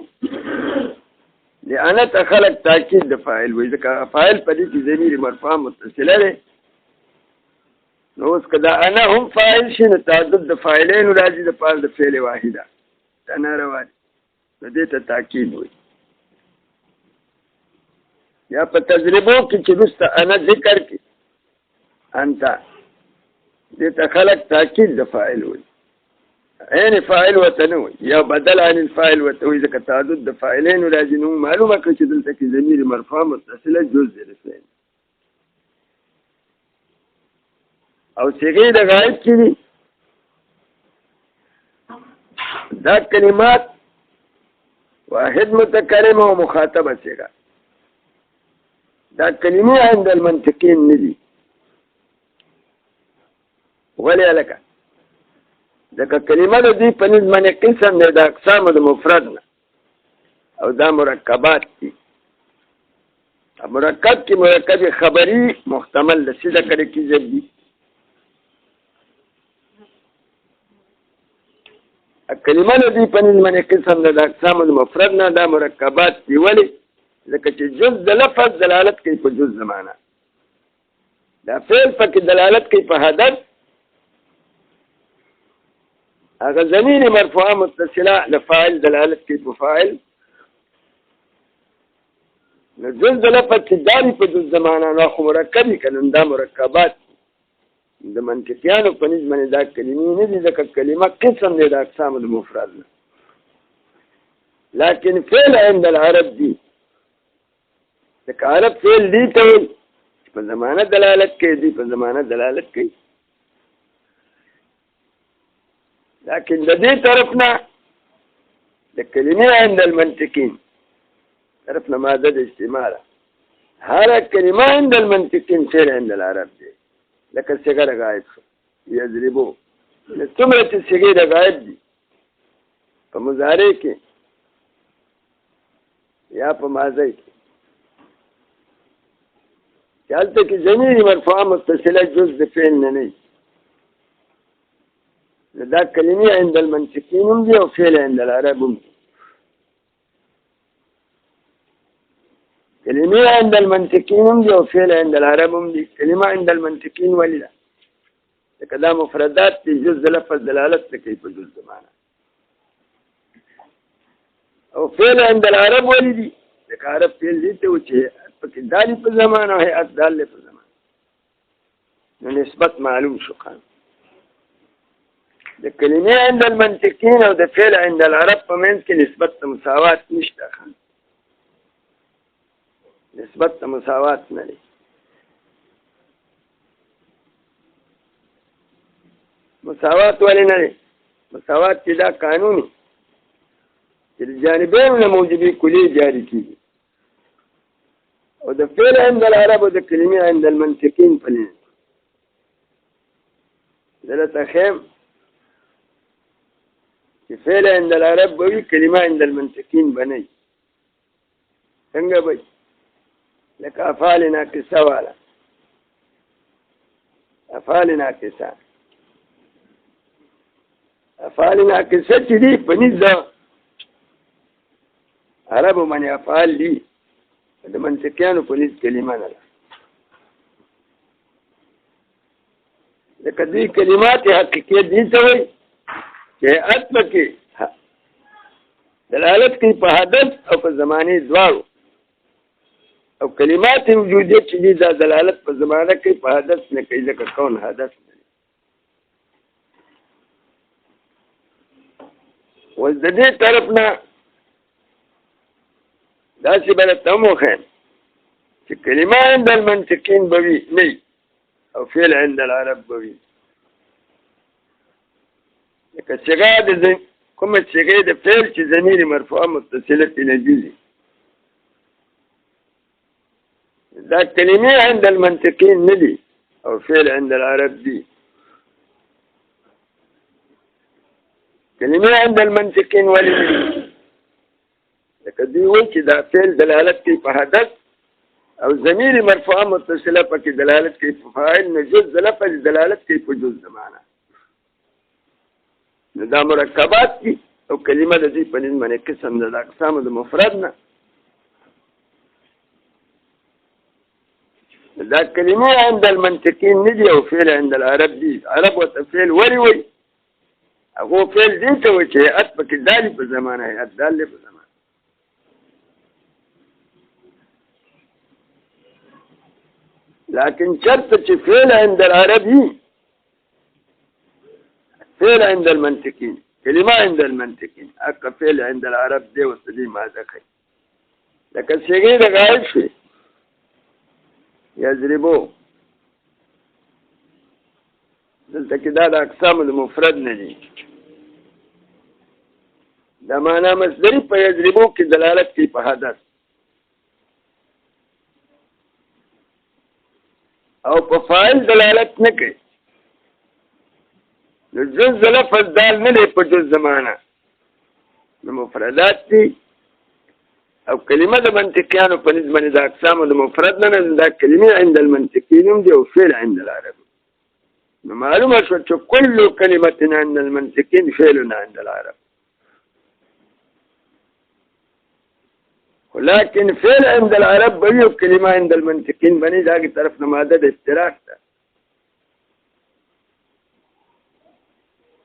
لأنا ته خلق تاکید د فاعل وي، ځکه فاعل په دې کې ضمیر مرفوع متصله ده. نو اوس که دا انا هم فاعل شي نو تعدد د فاعلین راځي د پاره د فعل واحده دا ناروا دي، نو دې ته تاکید وي. یا په تجربو کې چې وروسته انا ذکر کې انت دې ته خلق تاکید د فاعل وي، عین فاعل ورته نه وي یا بدل عن الفاعل ورته وي، ځکه تعدد د فاعلین راځي. نو معلومه کړه چې دلته کې ضمیر مرفوع متصله جزء د فعل او صيغه د غائب کې دي. دا کلمات واحد متکلم او مخاطب صيغه دا کلمه عند المنطقين ندي. ولې لکه ځکه کلمه د دوی په نسبت باندې قسم دی د اقسامو د مفرد نه او دا مرکبات دي. مرکب کې مرکب خبری محتمل د سیده کړي کې ځبي کلمه د دوی په نسبت باندې قسم دی د اقسامو د مفرد نه دا مرکبات دي. ولې؟ ځکه چې جز د لفظ دلالت کوي په جز زمانه، دا فعل پکې دلالت کوي په حدث، هغه ضمیر مرفوعه متصله د فاعل دلالت کوي په فاعل. نو جز د لفظ چې داري په جز زمانه نو خو مرکب کنه دا مرکبات د منطقيانو په نسبت باندې دا کلمې نه دي ځکه کلمه قسم دی د اقسام د مفرد نه. لكن فعل عند العرب دي ځکه عرب فعل دي ته په زمانه دلالت کوي، دي په زمانه دلالت کوي. لكن د دې طرف نه د کلمې عند المنطقين طرف نه ماده د استعمال هر کلمه عند المنطقين فعل عند العرب دي لکه صيغه غائب یضربو څومره چې صيغه غائب دي په مضارع کې یا په ماضي کې چالتہ کی ضمیر مرفوعه متصله جز د فعل نه نه دا کلمې عند المنطقين هم دي او فعل عند العرب هم دي. کلمې عند المنطقين هم دي او فعل عند العرب هم دي. کلمه عند المنطقين ولې ده؟ ځکه دا مفردات دي جز د لفظ دلالت کوي په جز زمانه، او فعل عند العرب ولې دي؟ ځکه عرب فعل دي ته چې پکې دالي په زمانه او هيئت داله په زمانه نو نسبت معلوم شو. خان د کلمې عند المنطقين او د فعل عند العرب په منځ کې نسبت مساوات نشته. خان نسبت مساوات نه لري. مساوات ولې نه لري؟ مساوات چې دا قانوني چې جانبین نه موجبي کلی جاری کیږي او د فعل عند العرب او د کلمې عند المنطقين په لین دلته خیم چې فعل عند العرب وي کلمه عند المنطقين بنئ څنګه وي؟ لکه افعال ناقصه والا افعال ناقصه چې دي په نسبت عربو باندې افعال دي د منطقيانو په نسبت کلمه نه ده. لکه دوی کلمات حقیقیت دي ته وایي چې هيئت پکې دلالت کوي په حدث او په زمانه دواړو، او کلمات وجودیه چې دي دا دلالت په زمانه کوي په حدث نه کوي ځکه کون حدث نه دی. اوس د دې طرف نه داسې بله ته هم وښیم چې کلمه عند المنطقين به وي نه او فعل عند العرب به وي. لکه صيغه د کومه صيغه د فعل چې ضمیر مرفوعه متصله پې نه دي دا کلمې عند المنطقين نه دي او فعل عند العرب دي. کلمې عند المنطقين ولې نه دي؟ لکه دوی وایي چې دا فعل دلالت کوي په حدث او ضمیر مرفوعه متصله پکې دلالت کوي په فاعل، نه جز د لفظ دلالت کوي په جز زمانه. نو دا مرکبات دي او کلمه د دوی په نسبت باندې قسم ده د اقسامو د مفرد نه. دا کلمې عند المنطقين نه دي او فعل عند العرب دي. عرب ورته فعل ولې وایي؟ هغه فعل دي ته وایي چې هيئت پکې دالي په زمانه هيئت دالې په زمانه. لكن شرط چې فعل عند العربي فعل عند المنطقين كلمة عند المنطقين اقا فعل عند العرب دي وصدي ماذا خي لكن صيغه غائب شي يضربو دلته کې دا د اقسام المفرد نه دي. دا معنا مصدری په یضربو کې دلالت کوي په حدث او په فاعل دلالت نه کوي. نو جز لفظ دال نه دی په جز زمانه نو مفردات دي او کلمه د منطقیانو په نسبت باندې د اقسامو د مفرد نه دا کلمې عند المنطقین هم دي او فعل عند العرب نو معلومه شو چې كل كلمه عند المنطقین فعل عند العرب ولكن فعل عند العرب بيو كلمه عند المنطقين بني داغي طرف نماده د اشتراک ده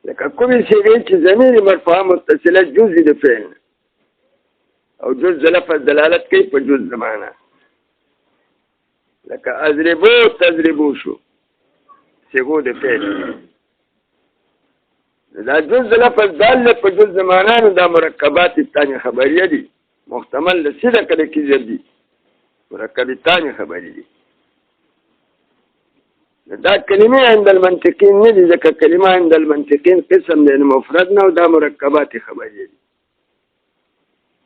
لکه کومې شی چې ضمیر مرفوع متصله جزء د فعل او جزء لفظ دلالت کوي په جزء زمانه لکه اضربو تضربو شو سیغو د فعل دا جزء لفظ دال په جزء زمانه نو دا مرکبات الثانيه خبريه دي محتمل لسیده کده کی زدی مرکبی تانی خبری دی دا کلمه عند المنطقین ندی ځکه کلمه عند المنطقین قسم دی مفرد نه او دا مرکبات خبری دی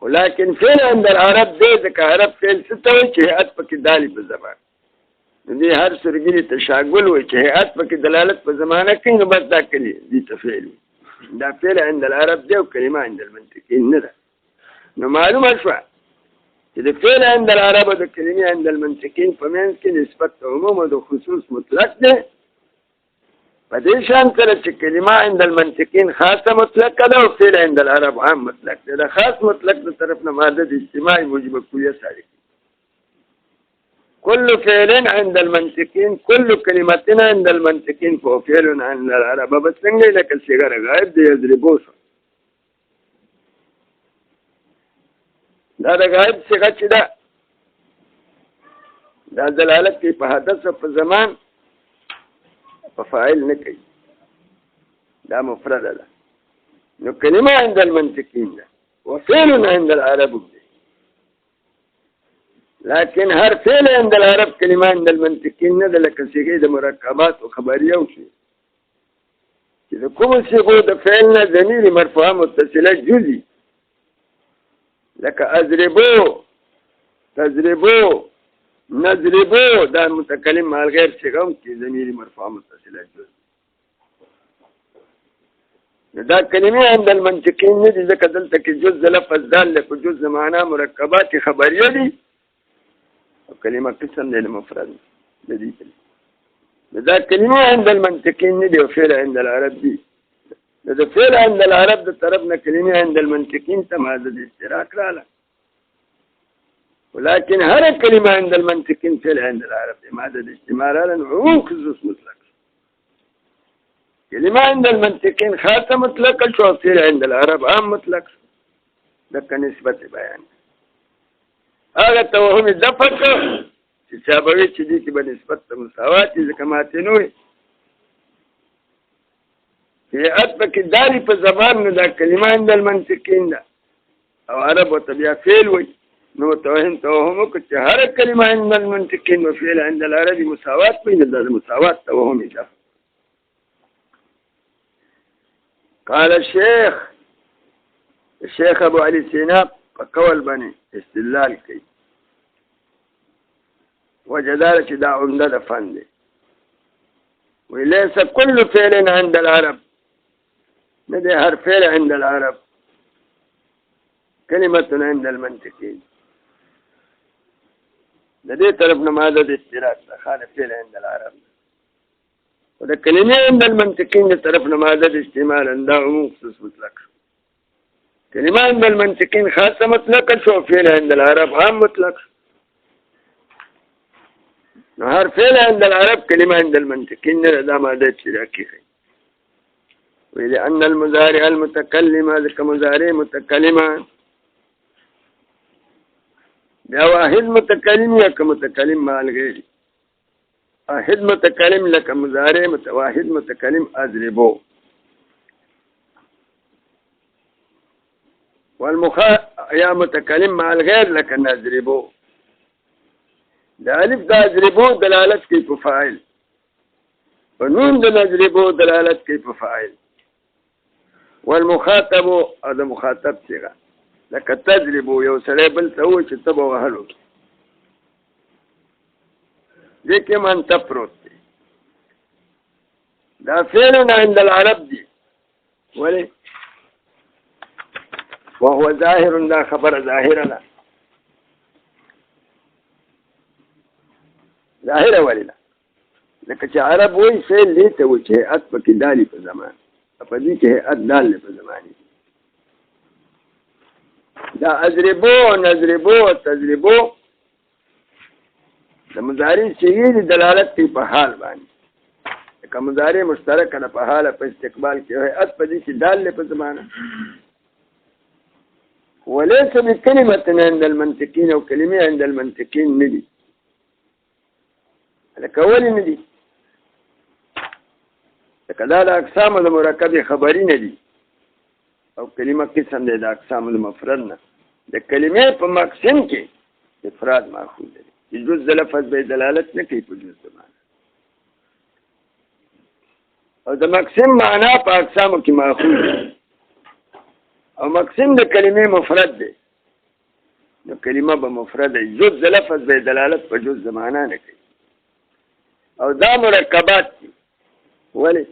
ولیکن فعل عند العرب دی ځکه عرب فعل ستوي چې هيئت پکې دالی په زبان دی هر سرګری تشاغل وي چې هيئت پکې دلالت په زمانه کوي نو بس دا کلی دی تفعیل دا فعل عند العرب دی او کلمه عند المنطقین نه ده نو معلومه شوه چې د فعل عند العرب او د کلمې عند المنطقین په منځ کې نسبت عموم او د خصوص مطلق دی په دې شان سره چې کلمه عند المنطقین خاصه مطلقه ده او فعل عند العرب عام مطلق دی د خاص مطلق د طرف نه ماده د اجتماعي موجب کلیه صادق كل فعل عند المنطقين كل كلمة عند المنطقين فهو فعل عند العرب بس څنګه لکه صيغه غائب دی یضربو دا د غائب صيغه چې دا دلالت کوي په حدث او په زمان په فاعل نه کوي دا مفرد ده نو کلمه عند المنطقين ده وفعل عند العرب ده لكن هر فعل عند العرب كلمه عند المنطقين نه ده لکه صيغه د مرکبات او خبريه او شي چې د کوم صيغه د فعل نه ضمیر مرفوع متصله جزئي لکه اضربو تضربو نضربو دا متکلم مع غیر صيغه کې ضمیر مرفوع متصله جزئي دا کلمه عند المنطقين نه دي ځکه دلته کې جزء لفظ دال په جزء معنا مرکبات خبريه دي او کلمه قسم دی مفرد دی دا کلمه عند المنطقين نه دي او فعل عند العرب دي دا فعل عند العرب د طرفنا کلمه عند المنطقين ته ماده د اشتراک رااله ولكن هر كلمه عند المنطقين فعل عند العرب دي ماده د استعمال رااله عموم خصوص مطلق كلمه عند المنطقين خاصه مطلق شو فعل عند العرب عام مطلق ده نسبت بیان هغه توهم دفق چې شابوي چې دي کې په نسبت مساوات ځکه ماته نوې هي اتبک دالي په زبان نه دا کلمه عند المنطقين ده او عرب او طبيعه فعل وي نو توهم چې هر کلمه عند المنطقين وفعل عند العرب مساوات بين المساوات توهم ده قال الشيخ ابو علي سيناب فقول بني استدلال کوي وجدار چې دا عمده د فن دی وليس كل فعل عند العرب نه دی هر فعل عند العرب كلمه عند المنطقين د دې طرف نه ماده د اشتراک ده خالف فعل عند العرب او د کلمه عند المنطقين د طرف نه ماده د استعمال عند عموم خصوص مطلق كلمة عند المنطقين خاصة مطلقا شو فعل عند العرب عام مطلق نهار فعل عند العرب كلمة عند المنطقين لا مادة اشتراكي ولأن المضارع المتكلم ذلك مضارع متكلمة ده واحد متكلم يا كمتكلم مع الغير واحد متكلم لك مضارع واحد متكلم أضربه يا متكلم مع الغير لكن نضربه ده الف ده اضربه دلالت كيف فاعل ونون ده نضربه دلالت كيف فاعل والمخاطب هذا مخاطب صيغه لك تضربه يو سړی بل ته و چې تبه وهلو دې کې من تفرط ده فعل عند العرب دي ولې وهو ظاهر دا خبره ظاهره ده ظاهره ولې ده لکه چې عرب وایي فعل دې ته وایي چې هیئت پکې دالي په زمان په دې کې هیئت دال دی په زماني دا اضربو نضربو تضربو د مضارع صيغې د دلالت کوي په حال باندې که مضارع مشترک نه په حال په استقبال کې هیئت په دې کې دال دی په زمانه وليس بكلمة عند المنطقين او كلمه عند المنطقين ندي لکه ولې ندي لکه دا د اقسام د مرکب خبري نه دي او کلمه قسم دی د اقسام د مفرد نه د کلمې په مقسم کې افراد ماخوذ دی چې جز د لفظ به دلالت نه کوي په جز د معنا او د مقسم معنا په اقسامو کې ماخوذ دی او مقسم د کلمې مفرد دی نو کلمه به مفرد دی جز د لفظ به دلالت په جز د معنا نه کوي او دا مرکبات دي ولې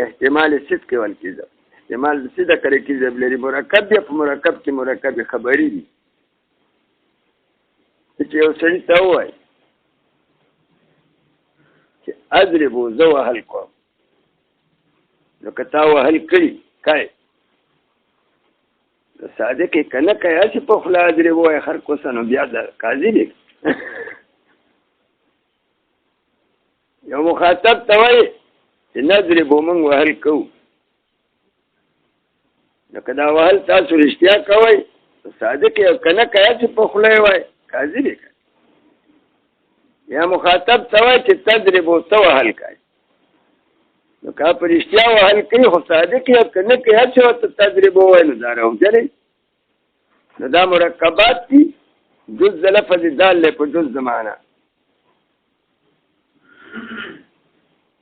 احتمال صدق والکذب احتمال صدق لري کذب لري مرکب دی په مرکب کې مرکب خبري دي چې یو سړی ته وایي چې اضربو زه وهل کوم نو که تا وهل کړي کوي ساده کې که نه کوي هسې په خوله اضربو وایي هر کوسه نو بیا د قاضي دی یو مخاطب ته وایي چې نضربو موږ وهل کوو نو که دا وهل تاسو رښتیا کوئ ساده کې که نه کوي هسې په خوله یې وایي قاضي دی یا مخاطب ته وایي چې تضربو ته وهل کوي نو که په رښتیا وهل کوي خو ساده کې که نه کوي هسې ورته تضربو وایي نو دا راوځه دی نو دا مرکبات دي جز د لفظ دال دی په جز د معنا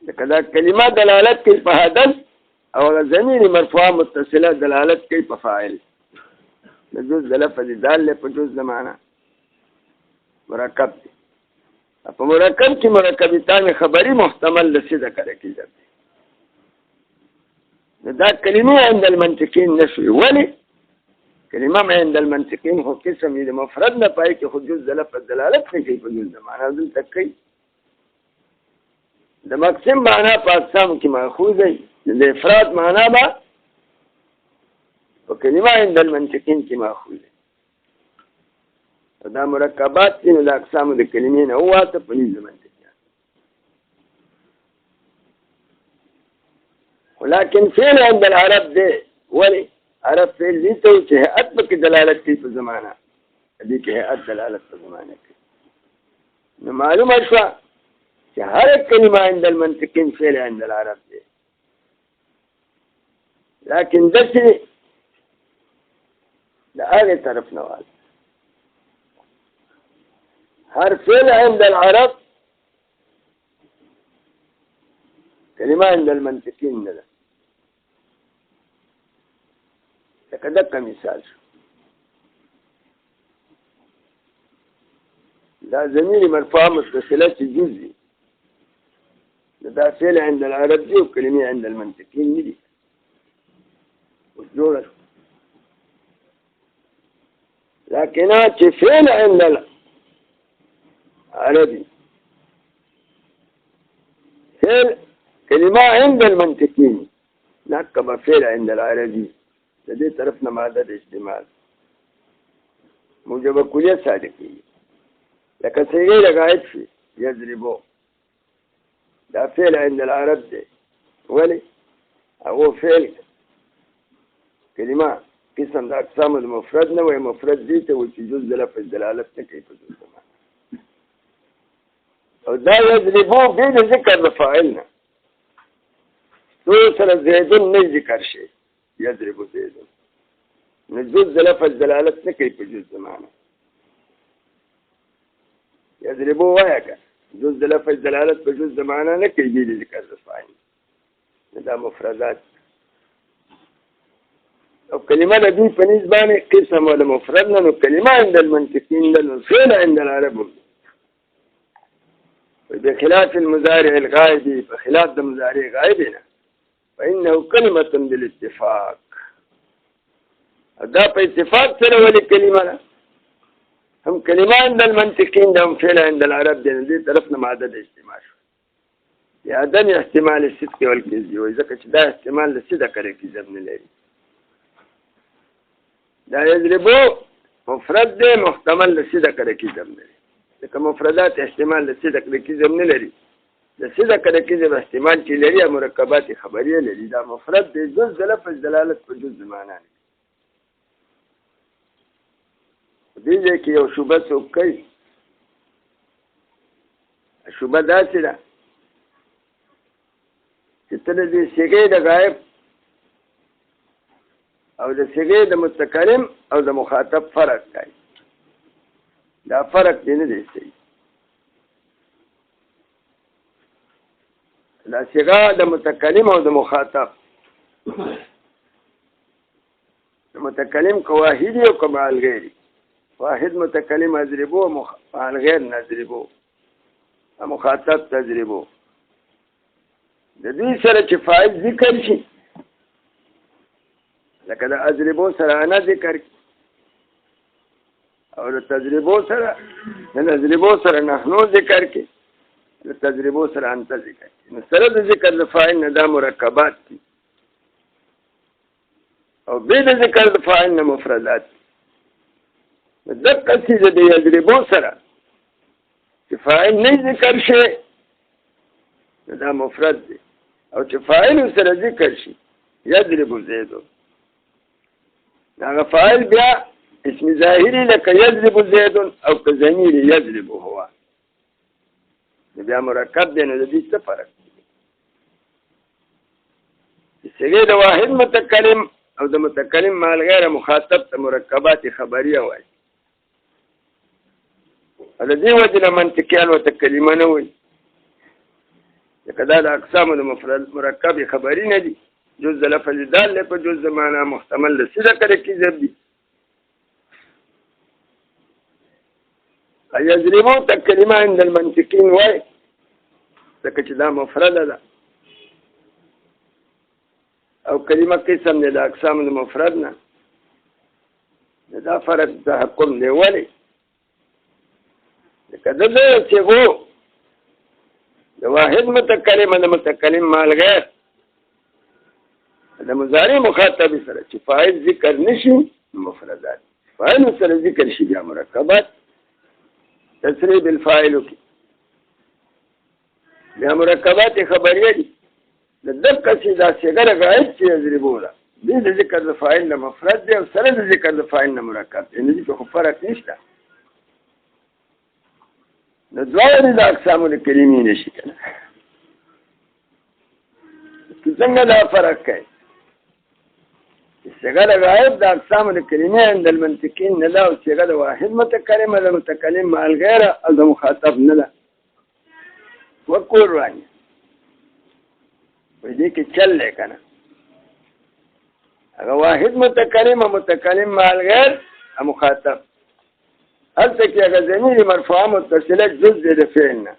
لکه دا کلمه دلالت کوي په حدث او ضمیر مرفوع متصله دلالت کوي په فاعل د جز د لفظ دال دی په جز د معنا مرکب دی په مرکب کې مرکبتان خبري محتمل د صدق کېږي دا کلمه عند المنطقين نشوي ولې کلمه عند المنطقين هو قسم د مفرد نه پای کې خو جز د لفظ دلالت کوي په جز د معنا دلته کوي د مقسم معنا په اقسام کې ماخوذ دی د افراد معنا به په کلمه عند المنطقين کې ماخوذ دی دا مرکبات دي نو د اقسامو د کلمې نه وواته په نزد منطقیان ولكن فعل عند العرب دی ولې عرب فعل دي ته چې هیئت پکې دلالت کوي په زمانه دې کې هیئت دلالت په زمانه کوي نو معلومه شوه چې هر کلمه عند المنطقين فعل عند العرب دی لكن دسې د هغې طرف نه واله هر فعل عند العرب كلمة عند المنطقين نه ده لکه دقه مثال شو دا ضمیر مرفوع متصله چې جزء دا فعل عند العرب دي وكلمة عند المنطقين نه دي اوس جوړه لكنها چې فعل عند عربي فعل كلمة عند المنطقين نكب فعل عند العربي لدي طرفنا مادة الاجتماع موجب كلية صادقية لكن سيغي لقاعد في يضربو دا فعل عند العرب دي ولي هو فعل كلمة قسم دا اقسام المفرد نوع مفرد ديته وتجوز لفظ دلالة كيف جوز ما او دا یضربو بید ذکر د فاعلنا تو سره زیدون نه ذکر شي یضربو زیدون نو جز د لفظ دلالت نه کوي په جز معنا یضربو وایه که جز د لفظ دلالت په جز معنا نه کوي بید ذکر د فاعل دا مفردات او کلمه د دوی په نسبت باندې قسم ولا مفرد نه نو کلمه عند المنطقين نو فعل عند العرب بخلاف المضارع الغائب بخلاف المضارع غائبنا فإنه كلمة بالاتفاق. دا په اتفاق سره ولې کلمه ده؟ هم کلمه عند المنطقین ده، هم فعل عند العرب ده. دې طرف نه ماده د استعمال شو. یا عدم احتمال الصدق والکذب وایي، ځکه چې دا احتمال د صدق او کذب نه لري. دا یضربو مفرد دی، محتمل د صدق او کذب نه لري. ځکه مفردات احتمال د صدق او کذب نه لري. د صدق او کذب احتمال چې لري مرکبات خبریه لري. دا مفرد دی، جز د لفظ دلالت په جز معنا لري. دې ځای کې یو شوبه څوک کوي. شوبه داسې ده چې ته د صيغې د غایب او د صيغې د متکلم او د مخاطب فرق کوي. دا فرق دی نه دی صحیح. دا صيغه د متکلم او د مخاطب، د متکلم که واحد او که مع الغیر. واحد متکلم اضربو، مع الغیر نضربو، مخاطب تضربو. د دې سره چې فاعل ذکر شي، لکه د اضربو سره انا ذکر کی، او د تضربو سره د نضربو سره نحنو ذکر کی، د تضربو سره انت ذکر کی. نو سره د ذکر د فاعل نه دا مرکبات دي، او بې د ذکر د فاعل نه مفردات دي. دقه چې د یضربو سره چې فاعل نه ذکر شي دا مفرد دی، او چې فاعل سره ذکر شي یضرب زیدو، هغه فاعل بیا اسم ظاهری لکه یضرب زید او که ضمیر یضرب هو، بیا مرکب دی. نو د دې څه فرق دی؟ صيغه د واحد متکلم او د متکلم مع الغیر مخاطب ته مرکبات خبریه وایي. د دې وجه نه منطقیان ورته کلمه نه وایي، ځکه دا د اقسامو د مفرد مرکب خبري نه دي. جز د لفظ دال په جز د معنا محتمل د صدق او کذب دي. یضربو ته کلمه عند المنطقین وایي، ځکه چې دا مفرده ده، او کلمه قسم دی د اقسامو د مفرد نه. دا فرق تحکم دی. ولې؟ ځکه د صيغو د واحد متکلم د متکلم مع الغیر د مضارع مخاطب سره چې فاعل ذکر نشي مفردات، فاعل سره ذکر شي بیا مرکبات تسریع بالفاعل کی، بیا مرکبات خبریه دي. د دقه چې دا صيغه غایب چې یضربو ده، دې د ذکر د فاعل نه مفرد دی او سره د ذکر د فاعل نه مرکب دی. نو دې خو فرق نشته. نو دواړه د اقسامو د کلمې نشي کنه. څنګه دا فرق کوي؟ صيغه غایب د اقسامو د کلمې عند المنطقین نه ده، او صيغه د واحد متکلم د متکلم مع الغیر او د مخاطب نه ده. وکول راني په دې کې چل دی کنه. هغه واحد متکلم او متکلم مع الغیر او مخاطب، هلته کې هغه ضمیر مرفوعه متصله جز د فعل نه،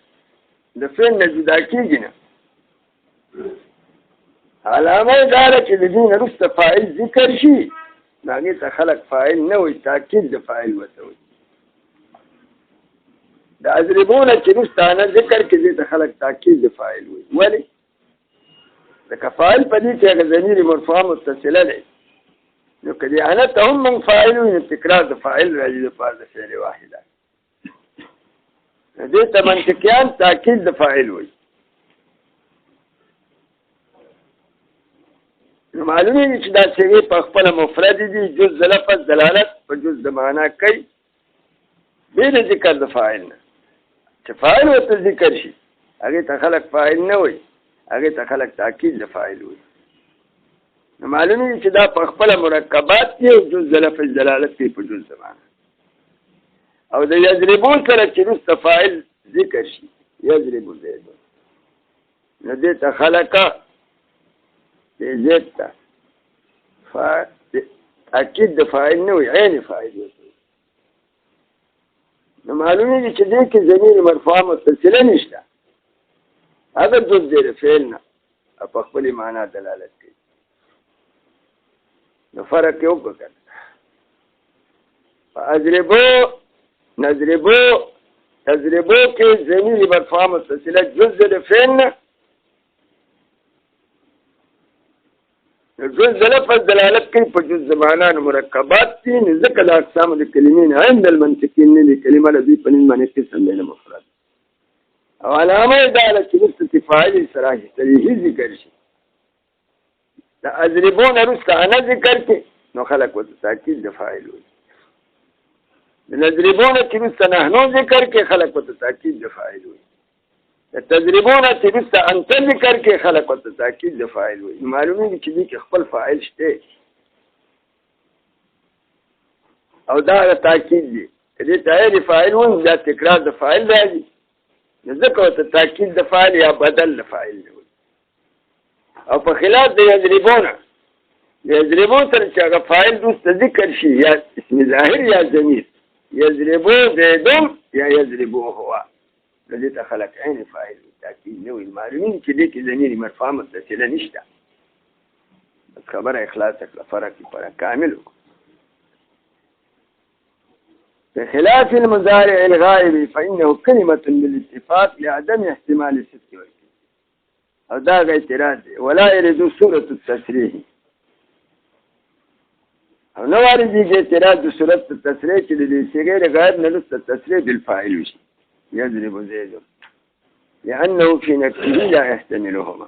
د فعل نه جدا کېږي نه. علامه دا ده چې د دې نه وروسته فاعل ذکر شي، هغې ته خلق فاعل نه وایي، تاکید د فاعل ورته وایي. د اضربو نه چې وروسته انا ذکر کې دې ته خلق تاکید د فاعل وایي. ولې؟ ځکه فاعل په دې کې هغه ضمیر مرفوعه متصله دی. نو که دې انا ته هم موږ فاعل وایو، نو تکرار د فاعل راځي دپاره د فعل واحده. نو دې ته منطقیان تاکید د فاعل وایي. نو معلومیږي چې دا صيغې په خپله مفرد دي، جز د لفظ دلالت په جز د معنا کوي، بې د ذکر د فاعل نه. چې فاعل ورته ذکر شي هغې ته خلق فاعل نه وایي، هغې ته خلق تاکید د فاعل وایي. نو معلومیږي چې دا په خپله مرکبات دي او جز د لفظ دلالت کوي په جز د معنا. او د یضربو سره چې وروسته فاعل ذکر شي یضرب زید، نو دې ته خلقه زید ته تاکید د فاعل نه وي، عین فاعل وي. نو معلومیږي چې دې کې ضمیر مرفوعه متصله نشته، هغه جز دی د فعل نه، په خپل معنا دلالت کوي. نو فرق یې وکړ. نضربو کې ضمیر مرفوع متصله جزء د فعل نه، جزء د لفظ دلالت کوي په جزء معنا مرکبات دي. نو ځکه د اقسام د کلمې نه عند المنطقین نه دي کلمه د دوی په نوم باندې قسم دی نه مفرد. او علامه یې دا ده چې وروسته فاعل صراحي صریحي ذکر شي. د اضربو نه وروسته انا ذکر کړي نو خلک ورته تاکید د فاعل وایي. د نضربو نه چې وروسته نحنو ذکر کړي خلک ورته تاکید د فاعل وایي. د تضربو نه چې وروسته انت ذکر کړي خلک ورته تاکید د فاعل وایي. معلومیږي چې دې کې خپل فاعل شته او دا تاکید دی. دې ته فاعل وایي دا تکرار د فاعل راځي. ځکه ورته تاکید د فاعل یا بدل د فاعل دی. او په خلاف د یضربو سره چې هغه فاعل وروسته ذکر شي یا اسم ظاهر یا ضمیر، یضربو زیدون یا یضربو هو، نو دې ته خلک عین فاعل تاکید نه وایي. معلومین چې دې کې ضمیر مرفوع متصله نشته. بس خبره اخلاص کړه، فرق کامل وکړه. بخلاف المضارع الغائب فإنه كلمة بالاتفاق لعدم احتمال الصدق والكذب. او دا اعتراض دی. ولا يرد صورة التصريح، او نو واردېږي اعتراض د صورت التصریح چې د صيغې د غایب نه وروسته تصریح بالفاعل وشي. یضرب زید لأنه في نفسه لا يحتملهما.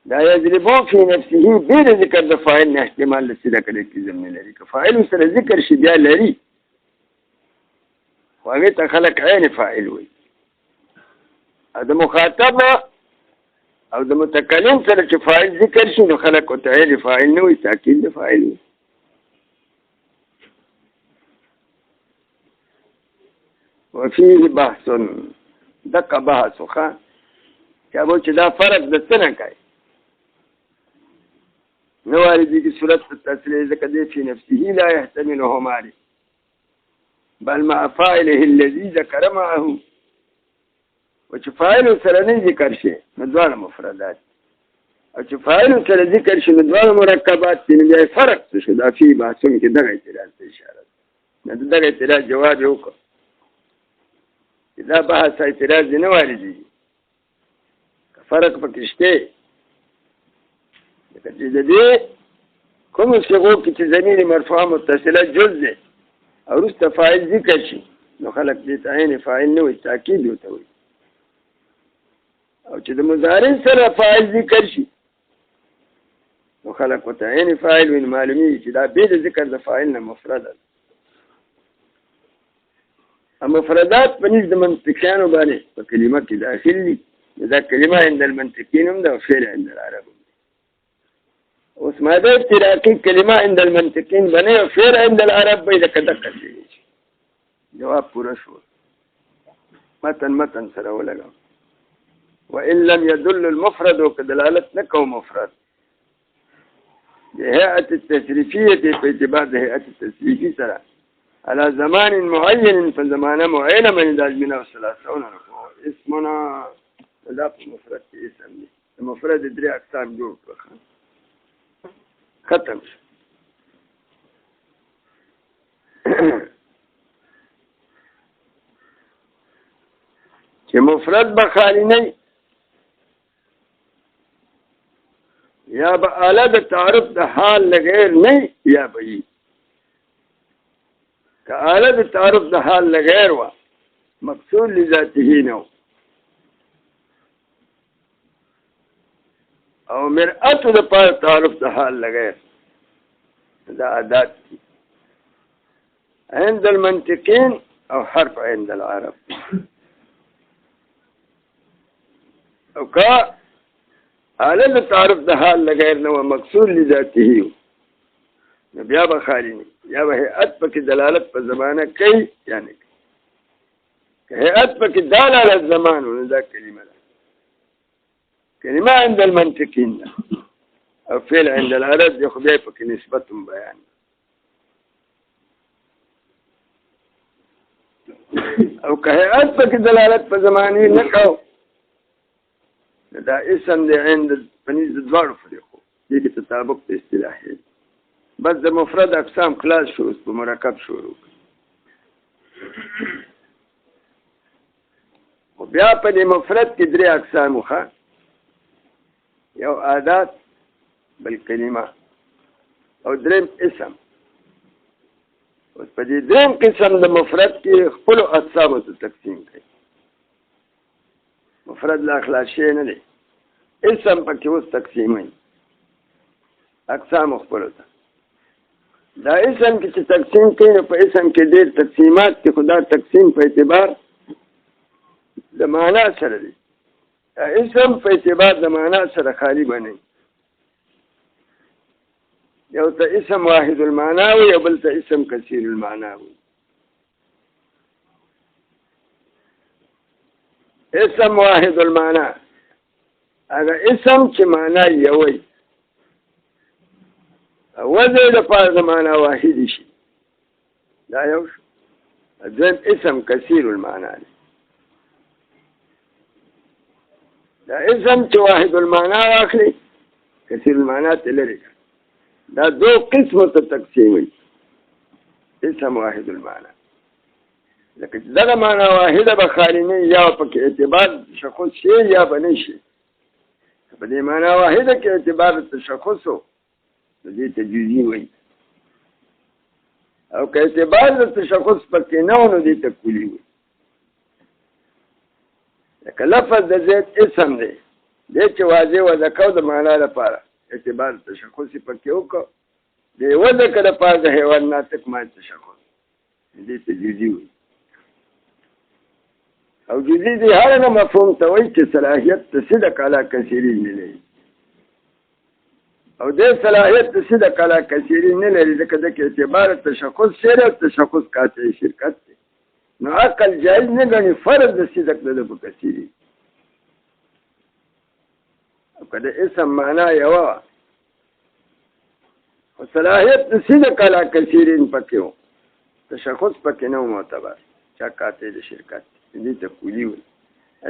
دا یضربو في نفسه بیر ذکر د فاعل نه احتمال د صدق د کذب نه لري. که فاعل سره ذکر شي بیا لري، خو هغې ته خلک عین فاعل وایي. او د مخاطب او د متکلم سره چې فاعل ذکر شي نو خلک ورته عین فاعل نه وایي، تاکید د فاعل وایي. وفيه بحث، دقه بحث وخا چې دا فرق د څه نه کوي. نو واردېږي صورت التصریح ځکه دی في نفسه لا يحتملهما بل مع فاعله الذي ذكر معه. وچ فاعل سره نه ذکر شي نو دواړه مفردات، او چې فاعل سره ذکر شي نو دواړه مرکبات دي. نو فرق څه شو؟ دا فيه بحث کې دغه اعتراض ته اشاره ده. نو دغه اعتراض جواب یې وکړ. دا بحث اعتراض نه واردېږي. فرق پکې شته. چې د دې کوم صيغو کې چې ضمیر مرفوع متصله جز ده او وروسته فاعل ذکر شي نو خلک دې ته عین فاعل نه وایي، تاکید ورته وایي. او چې د مضارع سره فاعل ذکر شي نو خلک ورته عین فاعل وایي. معلومیږي چې دا بې د ذکر د فاعل نه مفرد ده. مفردات په نسبت د منطقیانو باندې په کلمه کې داخل دي. دا کلمه عند المنطقین هم ده او فعل عند العرب هم ده. اوس ماده ابتراقي کلمه عند المنطقین بنه او فعل عند العرب به دغه دي. جواب پورا شو. متن سره ولګم. وان لم يدل المفرد وكدلالت نكو مفرد بهيئه التشريفيه په اعتبار د هيئه التشريفي سره على زمان معين فزمانه معينه من الازمنه والثلاثون اسمنا لا مفرد اسم دي. المفرد دري اقسام جوړ کړه ختم شو. چې مفرد به خالی نه یا به اعلی د تعارف د حال لغیر نه یا به که اعلی د تعارف د حال لغیر وا مقصود لذاته نو او مرأت د پاره تعارف د حال لغیر دا عادات دي عند المنطقين او حرف عند العرب. او کا اعلی د تعارف د حال لغیر نو مقصود لذاته نو بیا به خالی نه یا به هيئت پکې دلالت په زمانه کوي یعنی که هيئت پکې دلالت زمان نو دا کلمه ده. کلمه عند المنطقين او فعل عند العرب دی خو بیا پکې نسبتهم بیان. او که هيئت پکې دلالت په زمانه نه کو دا اسم دی عند پنیز دواړو فریقو دې کې تطابق د اصطلاحي بس د مفرد اقسام خلاص شو په مرکب شروع او بیا په دې مفرد کې درې اقسام وخا یو عادات بل کلمه او دریم اسم او په دې دریم قسم د مفرد کې خپل اقسام ته تقسیم کړي مفرد لا خلاص شي نه دی اسم پکې اوس تقسیمي اقسام خپل ته دا اسم کې چې تقسیم کړي په اسم کې ډېر تقسیمات کې خدا تقسیم په اعتبار د معنا سره دی اسم په اعتبار د معنا سره خالی بنئ یو ته اسم واحد المعنى وي او بل ته اسم کثیر المعنى وي اسم واحد المعنى هغه اسم چې معنا یې وي وزن د پاره د معنا واحد شي دا یو ځین اسم کثیر المعنى دا اسم چې واحد المعنى واخلي کثیر المعنى تلری دا دو قسمه ته تقسیم وي اسم واحد المعنى لکه دغه معنا واحده به خالی نه یا په اعتبار تشخص شي یا بنه شي په دې معنا واحده کې اعتبار تشخص د دې تجویزی وي او که اعتبار د تشخص پکې نه ونه دي تکولی وي لکه لفظ د زید اسم دی دې چې واضح وذکر د معنا لپاره اعتبار تشخصي پکې وکړو دی وذکر لپاره د حیوان ناطق ما تشخص دې تجویزی وي او جزئی دی هر نه مفهوم ته وایي چې صلاحیت تصدق علی کثیرین نه لري او دې صلاحیت تصدق علی کثیرین نه لري ځکه د اعتبار تشخص سره تشخص قاطع شرکت دی نو عقل جایز نه غني فرض د صدق د په کثیری او کله اسم معنا یو او صلاحیت تصدق علی کثیرین پکې تشخص پکې نه معتبر چا قاطع شرکت دې ته کلی وي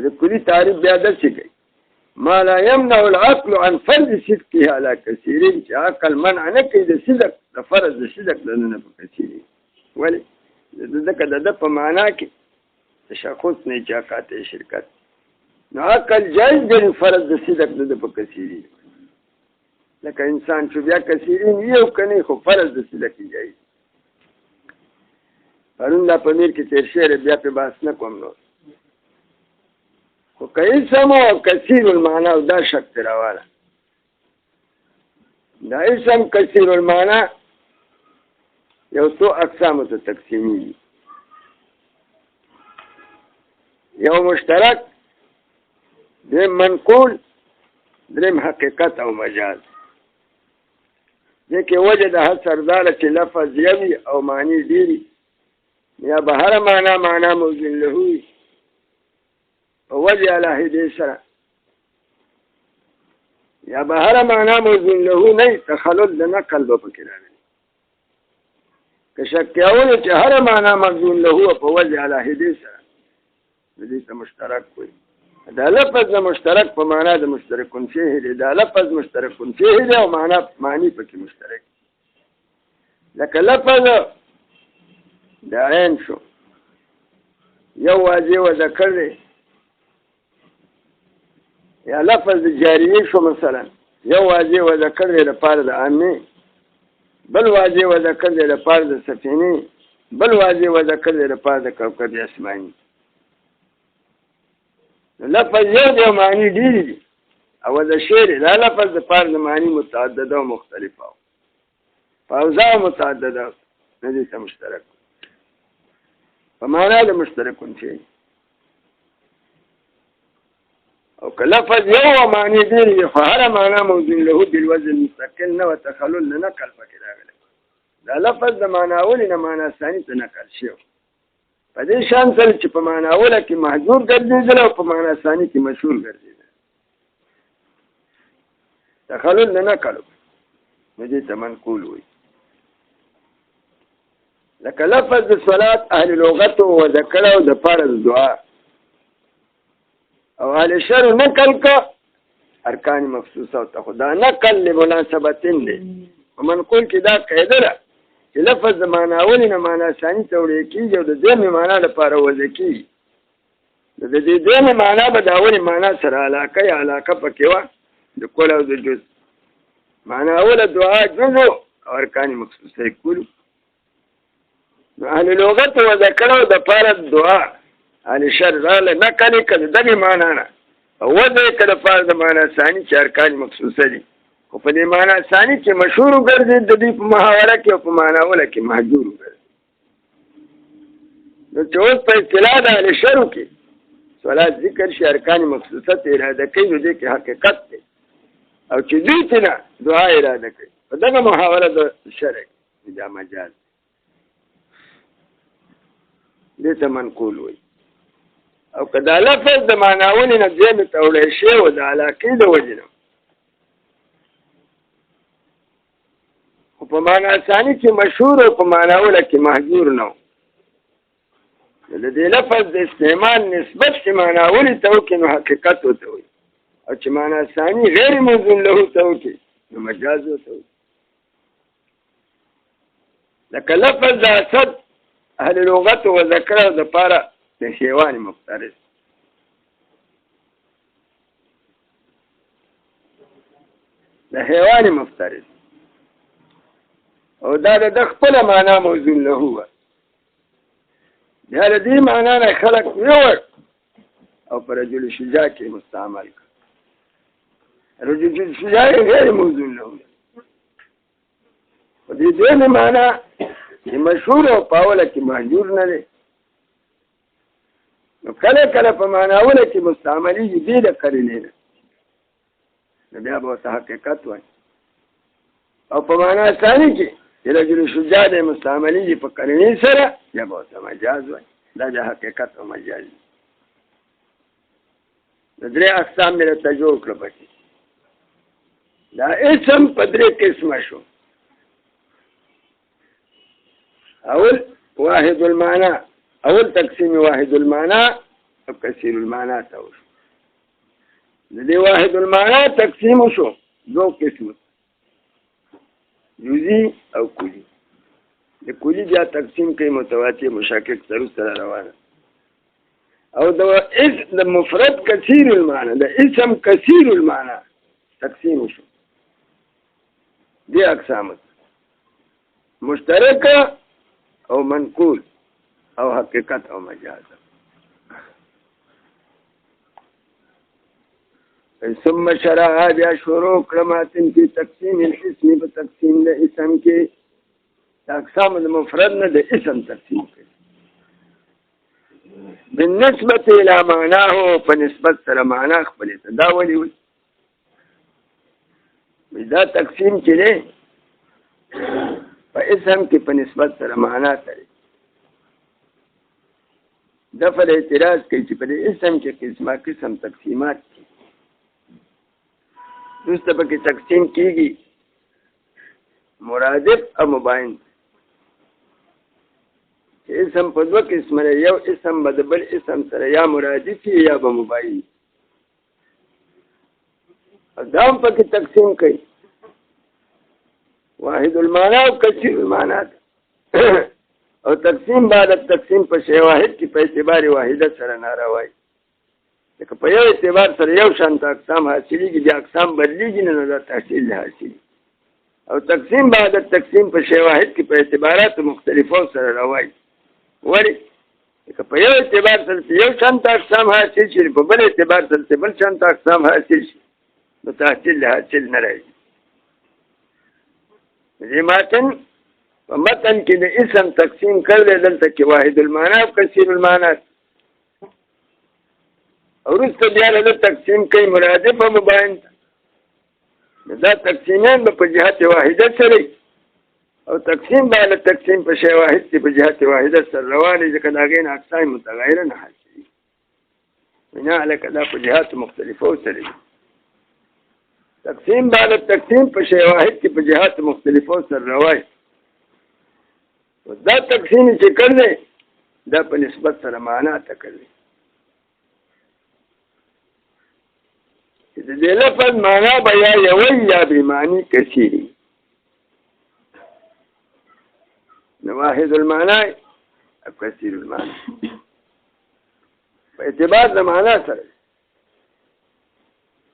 دا کلی تعریف بیا درڅ کوي ما لا يمنع العقل عن فرض صدقه على كثيرين چې عقل منع نه کوي د صدق د فرض د صدق نه په کثیرین ولی ځکه د په معنا کې تشخص نه چا قاطع شرکت نو عقل جایز دی فرض د صدق نه په کثیرین لکه انسان چې بیا کثیرین یو کني خو فرض د صدق جایز پرون دا پمیر کې تیر شعر بیا په باس نه کوم نو خو کای سمو کثیر المعنى او دا شک راواله دا اسم کثیر المعنى یو څو اقسام ته تقسیمي یو مشترک دریم منقول دریم حقیقت او مجاز دغه وجه د حصر داله چې لفظ یوي او معنی ډیری یا به هر معنا موجود له وي او وجه الهی سره یا به هر معنا موجود له نه تخلل د نقل په فکر راغلی که شک یاول چې هر معنا موجود له په وجه الهی سره دې ته مشترک وي دا لفظ مشترک په معنا د مشترکون فيه دی دا لفظ مشترکون فيه دی او معنی پکې مشترک لکه لفظ دا عین شو یو واجب و ذکر دی یا لفظ جاریه شو مثلا یو واجب و ذکر دی لپاره د عامه بل واجب و ذکر دی لپاره د سفینه بل واجب و ذکر دی لپاره د کوكب اسماني لفظ یو دی معنی ډیری دي او د شعر دا لفظ د لپاره د معنی متعدده او مختلفه فوزا متعدده نه دي مشترک په معنا د مشترکون شي او که لفظ یو معنی دی خو هر معنا موجود له بالوزن مستقل نه وتخلل نه نقل پکې راغلی دا لفظ د معنا اول نه معنا ثاني ته نقل شي په دې شان سره چې په معنا اول کې محذور ګرځیدل او په معنا ثاني کې مشهور ګرځیدل تخلل نه نقل نو دې ته منقول وي لکه لفظ د صلات اهل لغت او ذکر او د فرض دعا او اهل شر نقل کا ارکان مخصوصه ته خدا نقل لمناسبتین دی ومنقول کې دا قاعده ده چې لفظ د معنا اولې نه معنا ثاني ته وړي کېږي او د دویمې معنا لپاره وضع کېږي د دې دویمې معنا به د اولې معنا سره علاقه یا علاقه پکې وه د کل او د جز معنا اوله دعا جز او ارکان مخصوصه یې کولو نو اهل لغت وضع کړو د پاره دعا اهل شر راله نقل یې کړه دغې معنا نه او وضع یې کړه پاره د معنا ثاني چې ارکان مخصوصه دي خو په دې معنا ثاني چې مشهور وګرځي د دې په محاوره کې او په معنا اوله کې محجور وګرځي نو چې اوس په اصطلاح د اهل شرو کې صلات ذکر شي ارکان مخصوصه ته اراده کوي نو دې کې حقیقت دی او چې دوی ته نه دعا اراده کوي په دغه محاوره د شرع دا مجاز دې ته منقول وایي او که دا لفظ د معناونې نه دویمې ته وړی شی و د علاقې د وجې نه خو په معنا ثاني کې مشهور او په معنا اوله کې محجور نه و د دې لفظ د استعمال نسبت چې معنا اولې ته وکړي نو حقیقت ورته وایي او چې معنا ثاني غیر موزون له ته وکړي نو مجاز ورته وایي لکه لفظ د اسد اهل لغت و ذکر د پاره د حیوان مفترس د حیوان مفترس او دا د خپل معنا موزون له هو بیا د دې معنا نه خلق یو او پر رجل شجاع کې مستعمل کړ رجل شجاع غیر موزون له په دې دې معنا چې مشهور او پاوله کې محجور نه دی نو کله کله په معنا اوله کې مستعملېږي دې د قرینې نه نو بیا به ورته حقیقت وایي او په معنا ثاني کې چې رجل شجاع دی مستعملېږي په قرینې سره بیا به ورته مجاز وایي دا د حقیقت او مجاز دی د درې اقسام مې درته جوړ کړه پکې دا اسم په درې قسمه شو اول واحد المعنى اول تقسیم واحد المعنى او کثیر المعنى ته وشو د دې واحد المعنى تقسیم شو دو قسم جزئی او کلی د کلی بیا تقسیم کوي متواتر مشکک سره روانه او د مفرد کثیر المعنى د اسم کثیر المعنى تقسیم شو دي اقسام مشترکه او منقول او حقیقت او مجاز ثم شرع بیا شروع کلماتن کی تقسیم الاسم په تقسیم د اسم کې اقسام د مفرد نه د اسم تقسیم کوي بالنسبه الى معناه په نسبت سره معنا خپل دا ولي وي دا تقسیم کې نه په اسم کې په نسبت سره معنا کوي دفع اعتراض کوي چې په اسم کې قسم تقسیمات دي دوسته پکې تقسیم کیږي مرادف او مباین اسم په دوه قسمه یو اسم بدبل اسم سره یا مرادف یا به مباین ادم پکې تقسیم کوي واحد المعنى او کثیر المعنى او تقسیم بعد تقسیم په شی واحد کې په اعتبار واحده سره ناروا وي لکه په یو اعتبار سره یو شانت اقسام حاصلېږي د اقسام بدلېږي نه دا تحصیل حاصل او تقسیم بعد تقسیم په شی واحد کې په اعتبارات مختلفو سره راوي ولی لکه په یو اعتبار سره یو شانت اقسام حاصل شي په بل اعتبار سره بل شانت اقسام حاصل شي نو تحصیل حاصل نه راځي دې متن په متن کې د اسم تقسیم کړل دلته کې واحد المعنى او کثیر المعنى او رسته بیا له تقسیم کوي مرادف او مباین دا تقسیمین په جهت واحده سره او تقسیم بعد تقسیم په شی واحد کې په جهت واحده سره روانه ځکه دا غین اقسام متغیره نه حاصلې بنا علیک دا په جهات مختلفو سره تقسیم بعد تقسیم په شی واحد کې په جهات مختلفو سره روانه دا تقسیم چې کړل دا په نسبت سره معنا ته کړل چې د دې لفظ معنا به یا یوی یا بمعنی کثیری. نو واحد المعنی او کثیر المعنی په اعتبار د معنا سره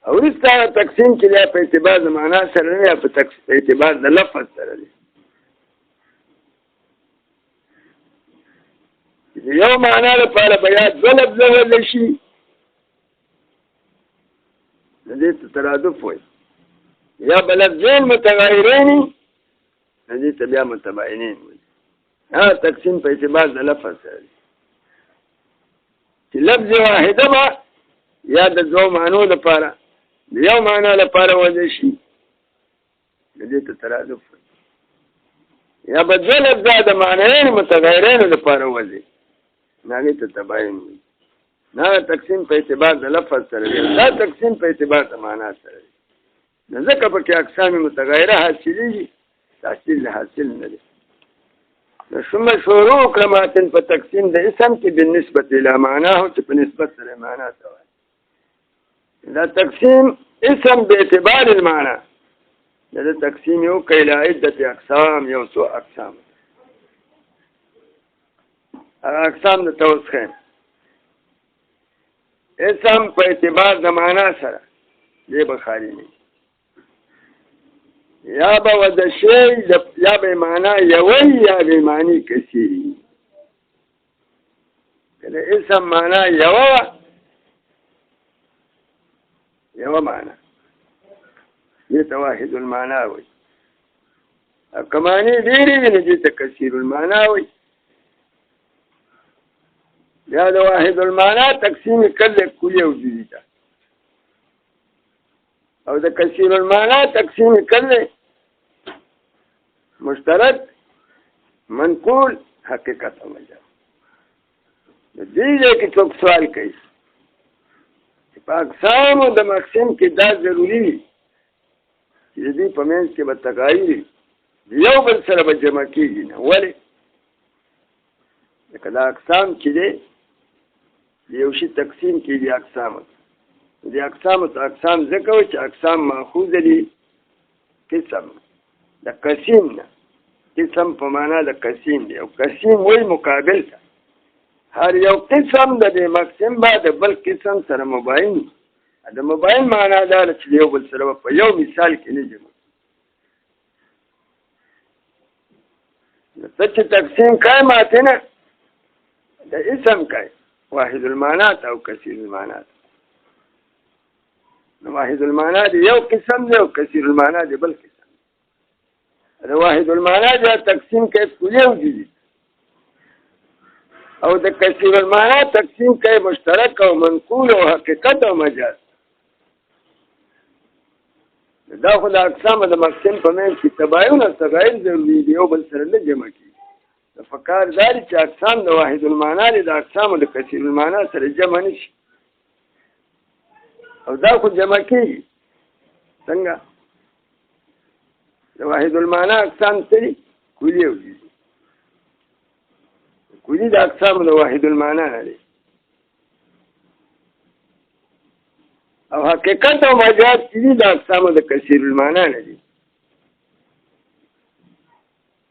او وروسته تقسیم کې یا په اعتبار د معنا سره نه یا په اعتبار د لفظ سره دی. یو معنا لپاره بیا دوه لفظه ویل شي د دې ترادف وایي، یا به لفظین متغایرین د دې ته بیا متباینین وایي. تقسیم په اعتبار د لفظ سره دی چې لفظ واحده به یا د دوه معنو لپاره د یو معنا لپاره ویل شي د دې ته ترادف وایي، یا به دوه لفظه د معنیین متغایرین لپاره ویل هغې ته تباین وایي. نه تقسیم په اعتبار د لفظ سره دی، دا تقسیم په اعتبار د معنا سره دی. نو ځکه پکې اقسام متغیره حاصلېږي، تحصیل حاصل نه دی. نو ثم شروع کلماتن په تقسیم د اسم کې بالنسبة الى معناه چې په نسبت سره معنا ته وایي. دا تقسیم اسم باعتبار المعنى دا تقسیم یو کله عدت اقسام یو څو اقسام اقسام د توسخه اسم په اعتبار د معنا سره دی بخاری نه یا به ود شی یا به معنا یوی یا به معنی کثیری. کله اسم معنا یو معنا دې ته واحد المعنا وي، کمانی ډېرې وي نو دې ته کثیر المعنا وي. بیا د واحد المعنا تقسیم کله کلی او جزئی ده او د کثیر المعنا تقسیم کله مشترک منقول حقیقت او مجاز. د دې کې څوک سوال کوي چې په اقسامو د مقسم کې دا ضروري دي چې دې په منځ کې به تغایر یو بل سره به جمع کېږي نه. ولې؟ لکه دا اقسام چې دی یو شي تقسیم کېږي اقسامو دې اقسامو ته اقسام ځکه وایي چې اقسام ماخوذ دي قسم د قسیم نه. قسم په معنا د قسیم دی او قسیم وایي مقابل ته هر یو قسم د دې مقسم به د بل قسم سره مباین. د مباین معنا دا چې یو بل سره په یو مثال کې نه جمع. ته چې تقسیم کوي ماته نه د اسم کوي واحد المعنات او کثیر المعنات. نو واحد المعنات یو قسم دی او کثیر المعنات بل قسم. د واحد المعنات تقسیم کوي کلی او جزئی او د کثیر المعنات تقسیم کوي مشترک او منقول او حقیقت او مجاز. دا خو د اقسام د مقسم په منځ کې تباین او تغایر ضروري دی یو بل سره نه جمع کېږي. د فکار داري چې اقسام د واحد المعنا د اقسام د کثیر المعنا سره جمع نشي او دا خو جمع کېږي. څنګه د واحد المعنا اقسام سری کلی او جزئی. کلی د اقسام د واحد المعنا نه دی او حقیقت او مجاز چې د اقسام د کثیر المعنا نه دي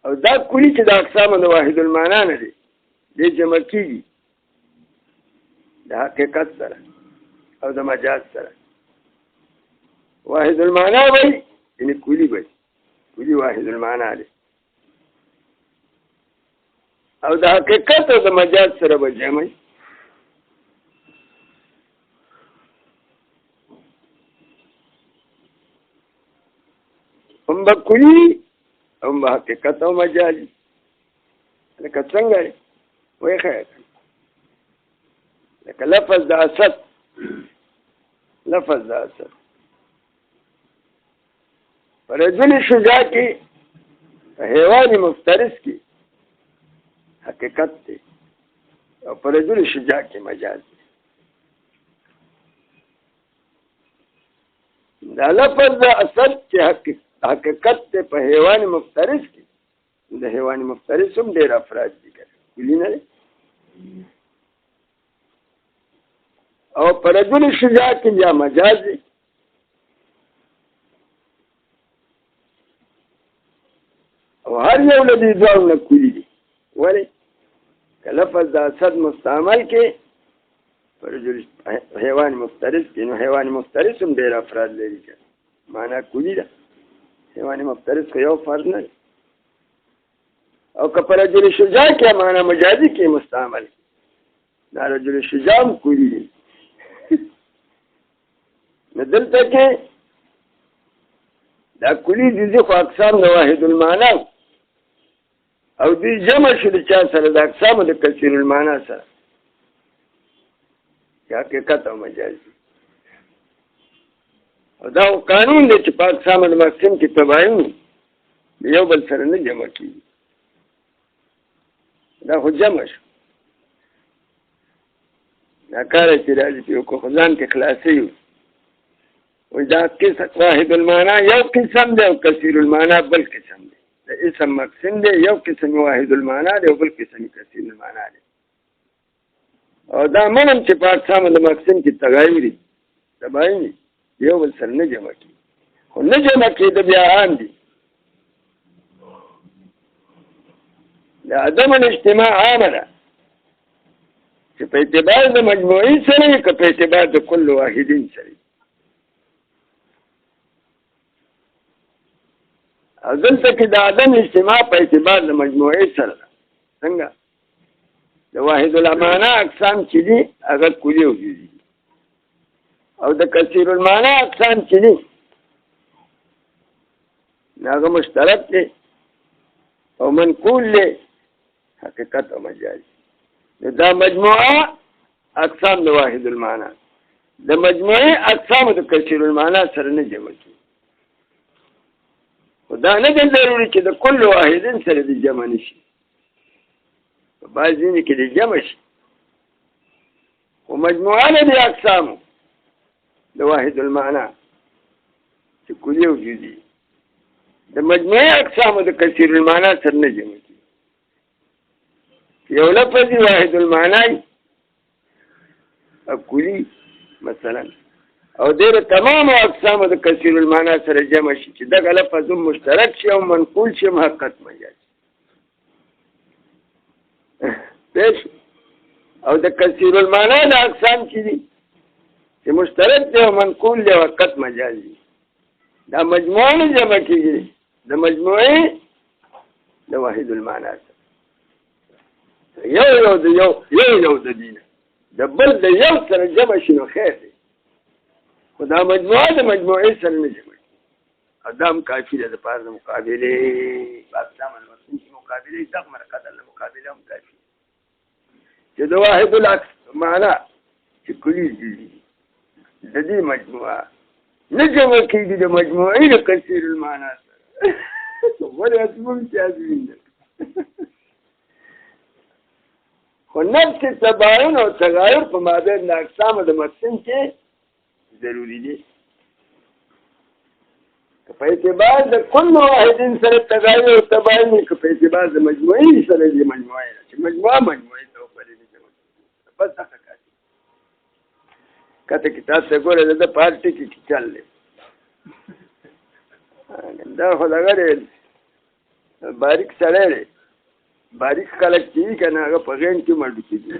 او دا کلی چې د اقسام د واحد المعنا نه دي دې جمع کېږي د حقیقت سره او د مجاز سره. واحد المعنا وایي یعنی کلی وایي کلی واحد المعنا دی او د حقیقت او د مجاز سره به جمع. هم به کلی هم به حقیقت او مجاز. لکه څنګه وایي خیر لکه لفظ د اسد پر رجل شجاع کې حیوان مفترس کې حقیقت دی او پر رجل شجاع کې مجاز دی. دا لفظ د اسد چې حقیقت دی په حیوان مفترس کې د حیوان مفترس هم ډېر افراد دي کلی نه دی او پر رجل شجاع کې بیا مجاز دی یو له دې دوه نه کلی دي. ولې که لفظ د اسد مستعمل کې پر حیوان مفترس کې، نو حیوان مفترس هم ډېر افراد لري که معنا کلی ده. حیوان مفترس خو یو فرد نه دی. او که پر رجل شجاع کې معنا مجازي کې مستعمل کې، دا رجل شجاع هم کلی دی. نو دلته کې دا کلی جزي خو اقسام د واحد المعنا او دې جمع شو د چا سره؟ د اقسامو د کثیر المعنا سره، یا حقیقت او مجازي. او دا قانون دی چې په اقسامو د مقسم کې تباین یو بل سره نه جمع کېږي. دا خو جمع شو. دا کار چې راځي په یو ځان کې خلاصي وي. و دا قسم واحد المعنا یو قسم دی او کثیر المعنا بل قسم دی. د اسم مقسم دی یو قسم واحد المعنا دی او بل قسم کثیر المعنا دی. او دا منم چې په اقسام د مقسم کې تغایري تبایني یو بل سره نه جمع کېږي. خو نه جمع کېده بیا عام دي. د عدم الاجتماع عامه ده چې په اعتبار د مجموعي سره که په اعتبار د کل واحدین سره. او دلته کې د عدم اجتماع په اعتبار د مجموعي سره ده. څنګه؟ د واحد المعنا اقسام چې دي هغه کلی او جزئي، او د کثیر المعنا اقسام چې دي هغه مشترک دي او منقول دي حقیقت او مجازي. دا مجموعه اقسام د واحد المعنا د مجموعي اقسام د کثیر المعنا سره نه جمع کېږي. خو دا نه دی ضروري چې د کل واحدین سره د جمع نشي. په بعض ځینې کې د جمع شي، خو مجموعه نه دي اقسامو د واحد المعنا چې کلی او جزئي د مجموعي اقسامو د کثیر المعنا سره نه جمع کېږي. یو لفظ واحد المعنا او کلی مثلا، او دیر تمام اقسام د کثیر المعنا سره جمع شي چې دغه لفظ مشترک شي او منقول شي محقق مجاز. پیش او د کثیر المعنا د اقسام چې دي چې مشترک دی او منقول دی وقت مجازي، دا مجموعه نه جمع کېږي د مجموعي د واحد المعنا سره. یو د دینه د بل د یو سره جمع شي نو خیر دی، خو دا مجموعه د مجموعې سره نه جمع کېږي. او دا هم کافي ده د پاره د مقابلې په اقسام المقسم کې مقابلې دغه مرقدر د مقابله هم کافي چې د واحد المعنا چې کلی دي د دې مجموعه نه جمع کېږي د مجموعې د کثیر المعنا سره. ولې اسمون امتیازي ده. خو نفس تباین او تغایر په مابین د اقسام د مقسم کې ضروری دي. که په اعتبار د کل واحدین سره تغایر او تباین وي، که په اعتبار د مجموعي سره د مجموعې چې مجموعه مجموعې ته وپرې نه جمع کېږي. بس هغه کافي. کته کتاب ته ګوره د پارټي کې چل دی دا خو دغه دی باریک سړی دی. باریک خلک چې وي که نه هغه په غین کې مړ کېږي.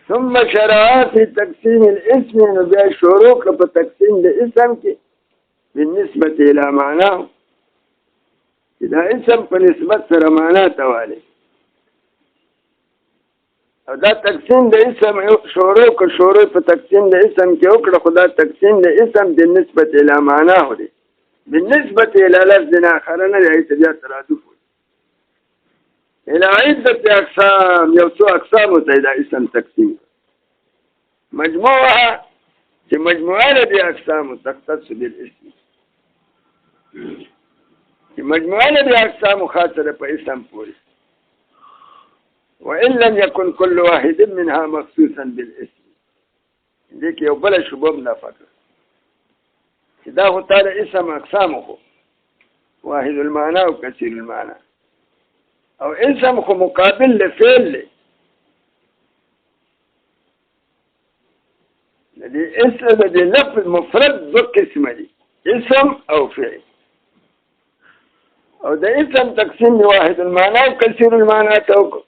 ثم شرع في تقسيم الاسم، نو بیا شروع کړه په تقسیم د اسم کې بالنسبة الى معناه چې دا اسم په نسبت سره معنا ته والی. او دا تقسیم د اسم شروع په تقسیم د اسم کې وکړه، خو دا تقسیم د اسم بالنسبة الى معناه دی، بالنسبة الى لفظ آخر نه دی، بیا ترادف الى عدة اقسام، یو څو اقسام ته دا اسم تقسیم. مجموعه چې مجموعه دي اقسام تختص بالاسم، چې مجموعه دي اقسام خاصه په اسم پورې. وان لم يكن كل واحد منها مخصوصا بالاسم، دې کې یو بل شوبه نه فکر چې دا هو تعالی اسم اقسام خو واحد المعنى او كثير المعنى، او اسم خو مقابل لفعل له. دې اسم د لفظ مفرد دو قسمه دي، اسم او فعل. او د اسم تقسیم دی واحد المعنی او کثیر المعنی ته وکړو.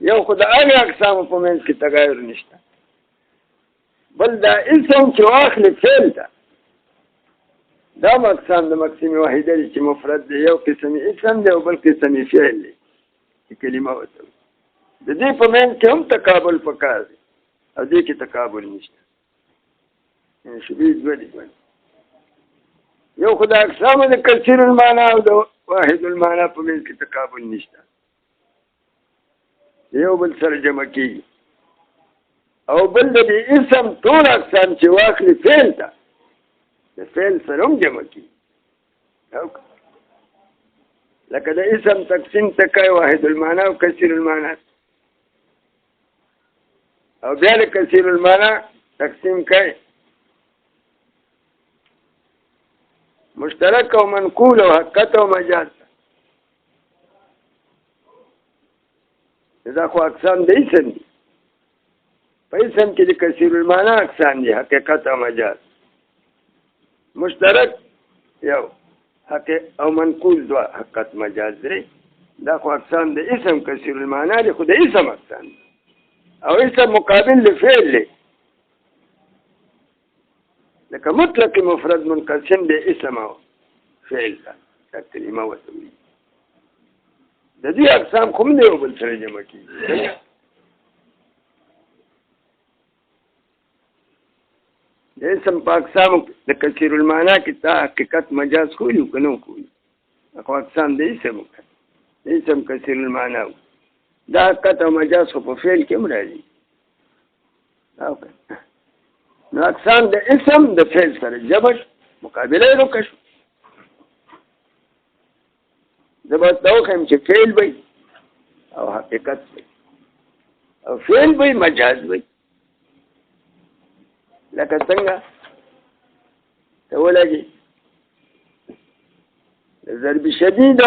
یو خو د هغې اقسامو په منځ کې تغایر نشته، بل دا اسم چې واخلي فعل ته، دا اقسام د مقسم واحده دي چې مفرد دی، یو قسم اسم دی او بل قسم فعل دی چې کلمه ورته وي. د دې په منځ کې هم تقابل پکار دی او دې کې تقابل نشته. شبیه دوه دي. یو خو د اقسامو د کثیر المعنی او د واحد المعنی په منځ کې تقابل نشته، یو بل سره جمع کېږي. او بل د دې اسم ټول اقسام چې واخلي فعل ته، د فعل سره هم جمع کېږي. لکه د اسم تقسیم ته کوي واحد المعنی او کثیر المعنی، او بیا د کثیر المعنی تقسیم کوي مشترک او منقول او حقیقت او مجاز. دا خو اقسام د اسم دي. په اسم کې د کثیر المعنی اقسام دي، حقیقت او مجاز. مشترک یو، حقیقت او منقول دوا، حقیقت مجاز درې. دا خو اقسام د اسم کثیر المعنی دي، خو د اسم اقسام دي. او اسم مقابل لفعل دی، لکه مطلق مفرد منقسم دی اسم او فعل ته، دا کلمه ورته وایي. د دې اقسام خو هم د یو بل سره جمع کېږي. د اسم په اقسامو د کثیر المعنی کې تا حقیقت مجاز کولی که نه کولی، خو اقسام د اسم وکړه، د اسم کثیر المعنی و. دا حقیقت او مجاز خو په فعل کې هم راځي. نو اقسام د اسم د فعل سره جمع مقابله یې وکړه شو. زه به ورته وښیم چې فعل وي او حقیقت وي، او فعل وي مجاز وي. لکه څنګه ته ولګي د ضرب شدید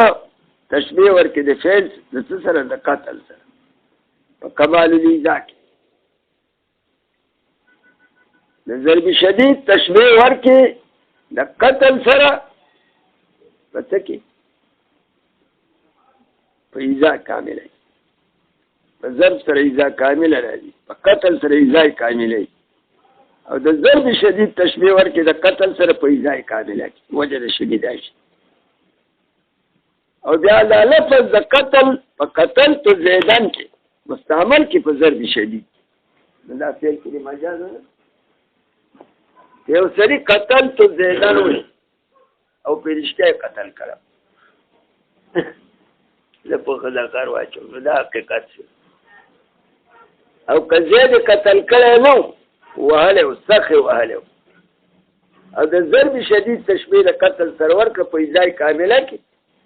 تشبیه ورکړي د فعل د څه سره؟ د قتل سره. په کمال الیذا کې د ضرب شدید تشبیه ورکړي د قتل سره. په څه کې؟ په ایذا کامله. په ضرب سره ایذا کامله راځي، په قتل سره ایذا کامله. او د ضرب شدید تشبیه ورکړي د قتل سره په ایذا کامله کې، وجه د شدید شي. او بیا دا لفظ د قتل په قتل تو زیدن کې مستعمل کې په ضرب شدید، دا فعل کې مجاز نه. یو سړي قتل تو زیدن وي او فرشته قتل کړه، زه په خدا کار واچوم، دا حقیقت شو. او که زید قتل کړی نو وهلی و، سخې وهلی و. او د ضرب شدید تشبیه د قتل سره ورکړه په ایذای کامله کې،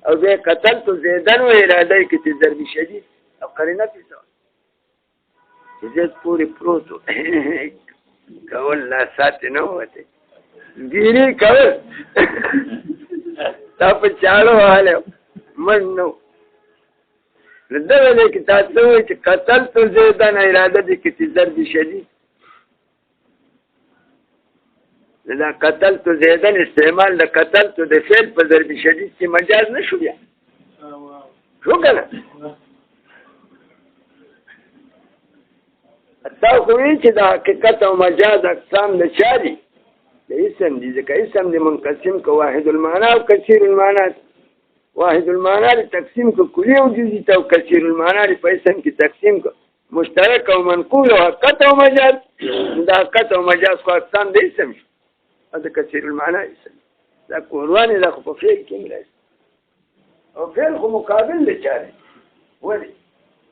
او بیا قتل تو زیدن و اراده کې چې ضرب شدید او قرینه پې څه چې زید پورې پروت و کول لا ساتې نه وته ګیري کول تا په چاړو وهلی و مړ نه و. نو دغه دی کې تا څه وایي چې قتل تو زیدن اراده دې کې چې ضرب شدید. دا قتل تو زیدن استعمال د قتل تو د فعل په ضرب شدید کې مجاز نه شو بیا شو که نه؟ تا خو وایي چې د حقیقت او مجاز اقسام د چا دي؟ د اسم دي، ځکه اسم دې منقسم که واحد المعنی او کثیر المعنی. واحد المعنی دې تقسیم که کلي او جزئي ته، او کثیر المعنی دې په اسم کې تقسیم که مشترک او منقول او حقیقت او مجاز. دا حقیقت او مجاز خو اقسام د اسم شو، دا کثیر المعنی اسم. دا قرآن دا خو په فعل کې هم راځي، او فعل خو مقابل د چا دی؟ ولې؟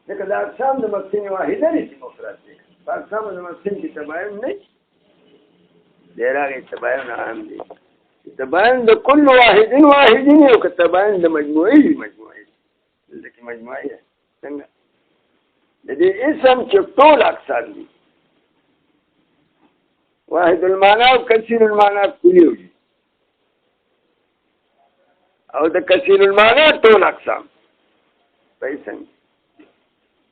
ځکه دا اقسام د مقسم واحده دي چې مفرد دی. په اقسامو د مقسم کې تباین نه شي، ډېر هغې تباین عام دي. تباین د کل واحد واحدین او که تباین د مجموعي مجموعي. دلته کې مجموعي ده څنګه؟ د دې اسم چې ټول اقسام دي، واحد المعنی او کثیر المعنی کلی وي، او د کثیر المعنی ټول اقسام په اسم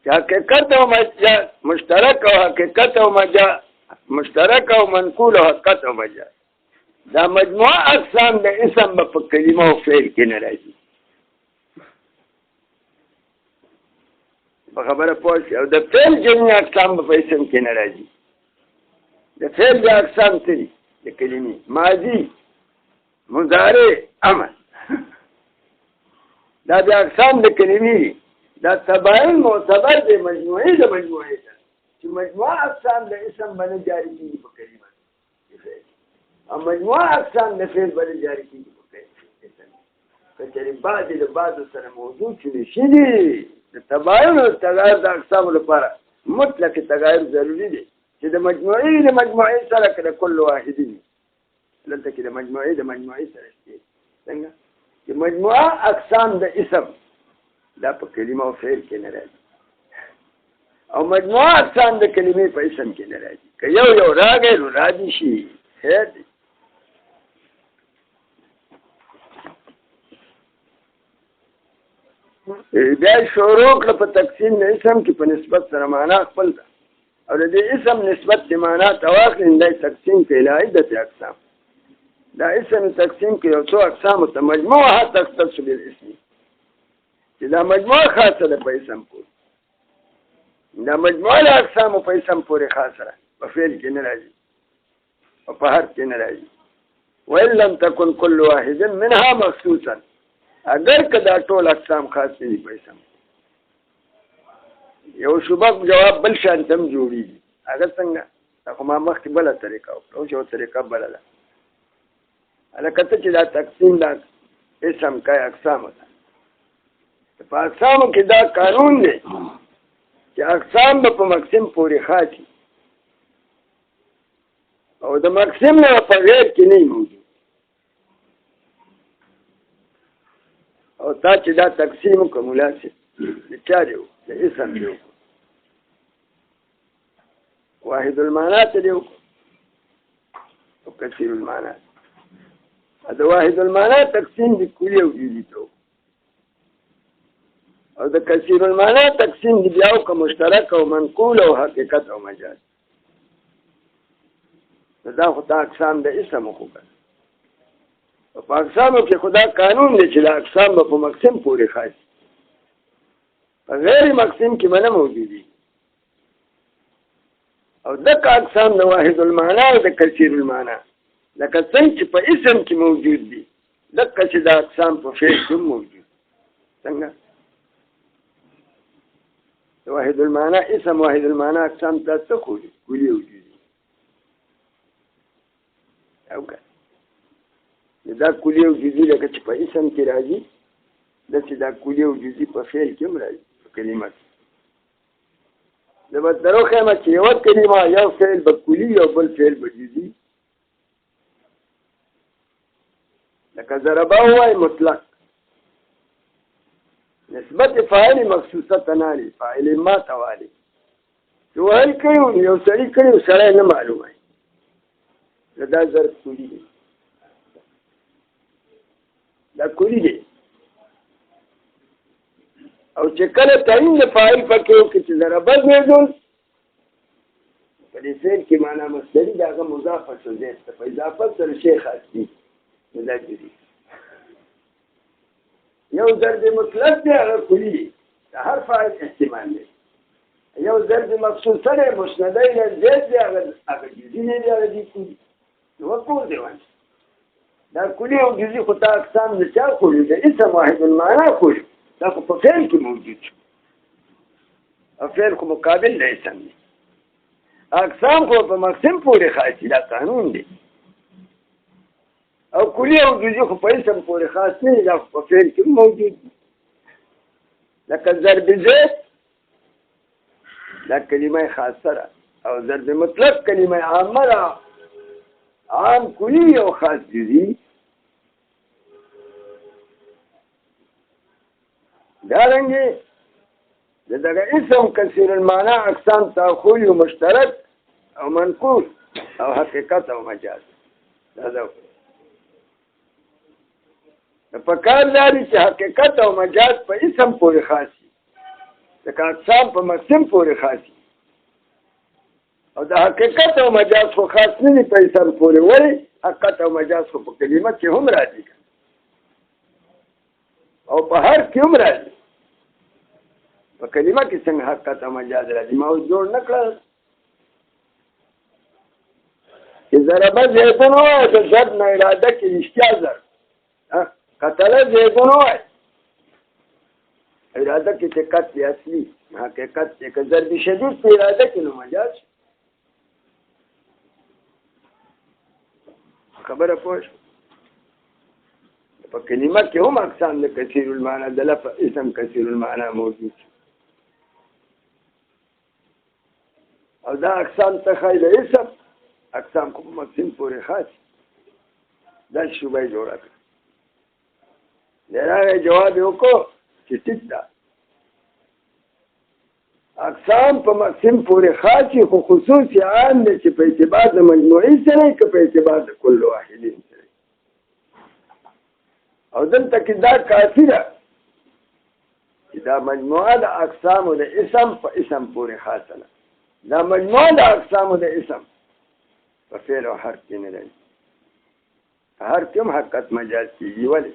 چې حقیقت او مجاز مشترک، او حقیقت او مجاز مشترک، او منقول او حقیقت او مجاز. دا مجموعه اقسام د اسم په کلمه او فعل کې نه راځي. په خبره پوه شئ. او د فعل جمعي اقسام په اسم کې نه راځي. د فعل د اقسام څه دي؟ د کلمې ماضي، مضارع، امر. دا د اقسام د کلمې دي. دا تباین معتبر دی مجموعي د مجموعې ته چې مجموعه اقسام د اسم باندې جاری کېږي په کلمه او مجموعه اقسام د فعل باندې جاری کېږي په کلمه. که چېرې بعضې د بعضو سره موضوع چې شي دي د تباین او تغایر د اقسامو لپاره مطلق تغایر ضروري دی چې د مجموعې سره که د کل واحدي وي. دلته کې د مجموعې سره شي څنګه چې مجموعه اقسام د اسم دا په کلمه او فعل کې نه راځي او مجموعه اقسام د کلمې په اسم کې نه راځي. که یو راغی نو راځي شي خیر دی. بیا شروع کړه په تقسیم د اسم کې په نسبت سره معنا خپل ده او د دې اسم نسبت د معنا تواخلین دا تقسیم کې له عدت اقسام. دا اسم تقسیم کې یو څو اقسام ته مجموعه تختص بالاسم چې دا مجموعه خاصه ده په اسم پورې. دا مجموعه د اقسامو په اسم پورې خاصه ده په فعل کې نه راځي او په حرف کې نه راځي. وإن لم تكن كل واحد منها مخصوصا اگر که دا ټول اقسام خاص دي په اسم یو شوبه جواب بل شان تم جوړیږي. هغه څنګه خو ما مخکې بله طریقه وکړه اوس یو طریقه بله ده. هلکه ته چې دا تقسیم دا اسم کوي اقسامو ته په اقسامو کې دا قانون دی چې اقسام به په مقسم پورې خاص وي او د مقسم نه په غیر کې نه موجود. او تا چې دا تقسیم وکړه مناسب د چا دی د اسم دی واحد المعنات دی او کثیر المعنات. د واحد المعنات تقسیم د کلی او جزئی ته او د کثیر المعنات تقسیم دی بیا او مشترک او منقول او حقیقت او مجاز. دا خو دا اقسام د اسم خو په اقسامو کې خدا قانون دی چې دا اقسام به په مقسم پورې خاص په غیر مقسم کې نه موجودي. او دغه اقسام د واحد المعنى او د کثیر المعنى لکه څنګه چې په اسم کې موجود دي دغه چې دا اقسام په فعل کې موجود. څنګه واحد المعنى اسم واحد المعنى اقسام تاسو خو کلی وجودي او که دا کلی او جزئی لکه چې په اسم کې راځي داسې دا کلی او جزئی په فعل کې هم راځي په کلمه کې. زه به درو ښیم چې یوه کلمه یو فعل به کلي او بل فعل به جزئی. لکه ضربه ووایي مطلق نسبت فاعل مخصوصه ته نه لري فاعل ما ته والی چې ویل کړي یو سړي کړي سړی نه معلومه دا ضرب کلي دی دا کلی دی. او چې کله تعین د فاعل پکې وکړي چې ضربه زیدون په دې فعل کې معنا مصدري د هغه مضاف شو زید ته په اضافت سره شی خاص دي دا جدي. یو ضرب مطلق دی هغه کلی دی د هر فاعل احتمال دی. یو ضرب مخصوص سره مسنده یا زید دی هغه جدي نه دی هغه دی کلی نو وکول دی وانه دا کلی او جزئی خو تا اقسام د چا خوړي د اسم واحد المعنى خوړي دا خو په فعل کې موجود شو او فعل خو مقابل د اسم دی. اقسام خو په مقسم پورې خاص دي دا قانون دی او کلی او جزئی خو په اسم پورې خاص نه دا په فعل کې موجود دي. لکه ضرب زید دا کلمه خاصه ده او ضرب مطلق کلمه عامه ده عام کلی او خاص جزئی. دارنګه دغه اسم کثیر المعنى اقسام تاخوی او مشترک او منقول او حقیقت او مجاز. دا په کار لري چې حقیقت او مجاز په اسم پورې خاصي ځکه اقسام په مقسم پورې خاصي او د حقیقت او مجاز خو خاص نه دي په اسم پورې ولی حقیقت او مجاز خو په کلمه کې هم راځي او په هر کې هم راځي. په کلمه کې څنګه حقیقت او مجاز راځي؟ ما اوس جوړ نه کړل چې ضربه زیدون وایي د ضرب نه اراده کې رښتیا ضرب، قتله زیدون وایي اراده کې چې قتل اصلي حقیقت چې که ضرب شدید په اراده کې نو مجاز. خبره پوه شو؟ په کلمه کې هم اقسام د کثیر المعنی د لفظ اسم کثیر المعنی موجود او دا اقسام تخیل اسم اقسام کو مقسم پورې خاص دا شوبه جوړه کړه. لراغه جواب وکړو چې ټیک ده اقسام په مقسم پورې خاص خو خصوصي عام دي چې په اعتبار د مجموعي سره که په اعتبار د کل واحدین سره. او دلته کې دا کافي ده چې دا مجموعه د اقسامو د اسم په اسم پورې خاصه ده. دا مجموعه د اقسامو د اسم په فعل او حرف کې نه راځي. هر کوم حقیقت مجاز کېږي. ولې؟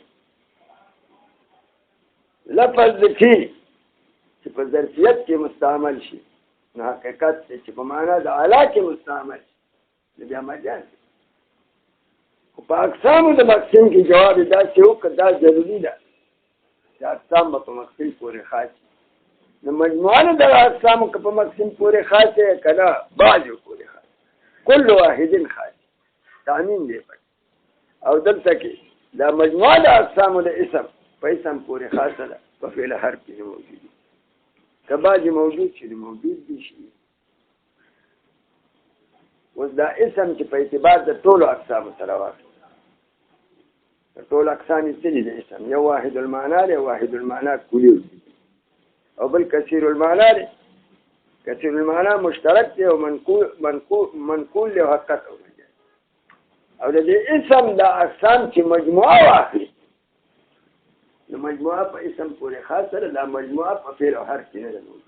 لفظ ذکي چې په ظرفیت کې مستعمل شي نو حقیقت چې په معنا د اعلی کې مستعمل شي نو بیا مجاز. خو په اقسامو د مقسم کې جواب داسې وکړه دا ضروري ده چې اقسام به په مقسم پورې خاص شي. نو مجموعه د اقسامو که په مقسم پورې خاص یې که نه بعضو پورې خاص کل واحد خاص تعمیم دی پټ. او دلته کې دا مجموعه د اقسامو د اسم په اسم پورې خاصه ده په فعل حرف کې موجود دي که بعضې موجود شي موجود دي شي. اوس دا اسم چې په اعتبار د ټولو اقسامو سره واخلي ټول اقسام یې څه دي د اسم؟ یو واحد المعنی دی واحد المعنی کلی او بل کثیر المعنی دی. کثیر المعنی مشترک دی او منقول دی او حقیقت او مجاز. او د دې اسم دا اقسام چې مجموعه واخلي نو مجموعه په اسم پورې خاصه ده. دا مجموعه په فعل او حرف کې نه ده موجود.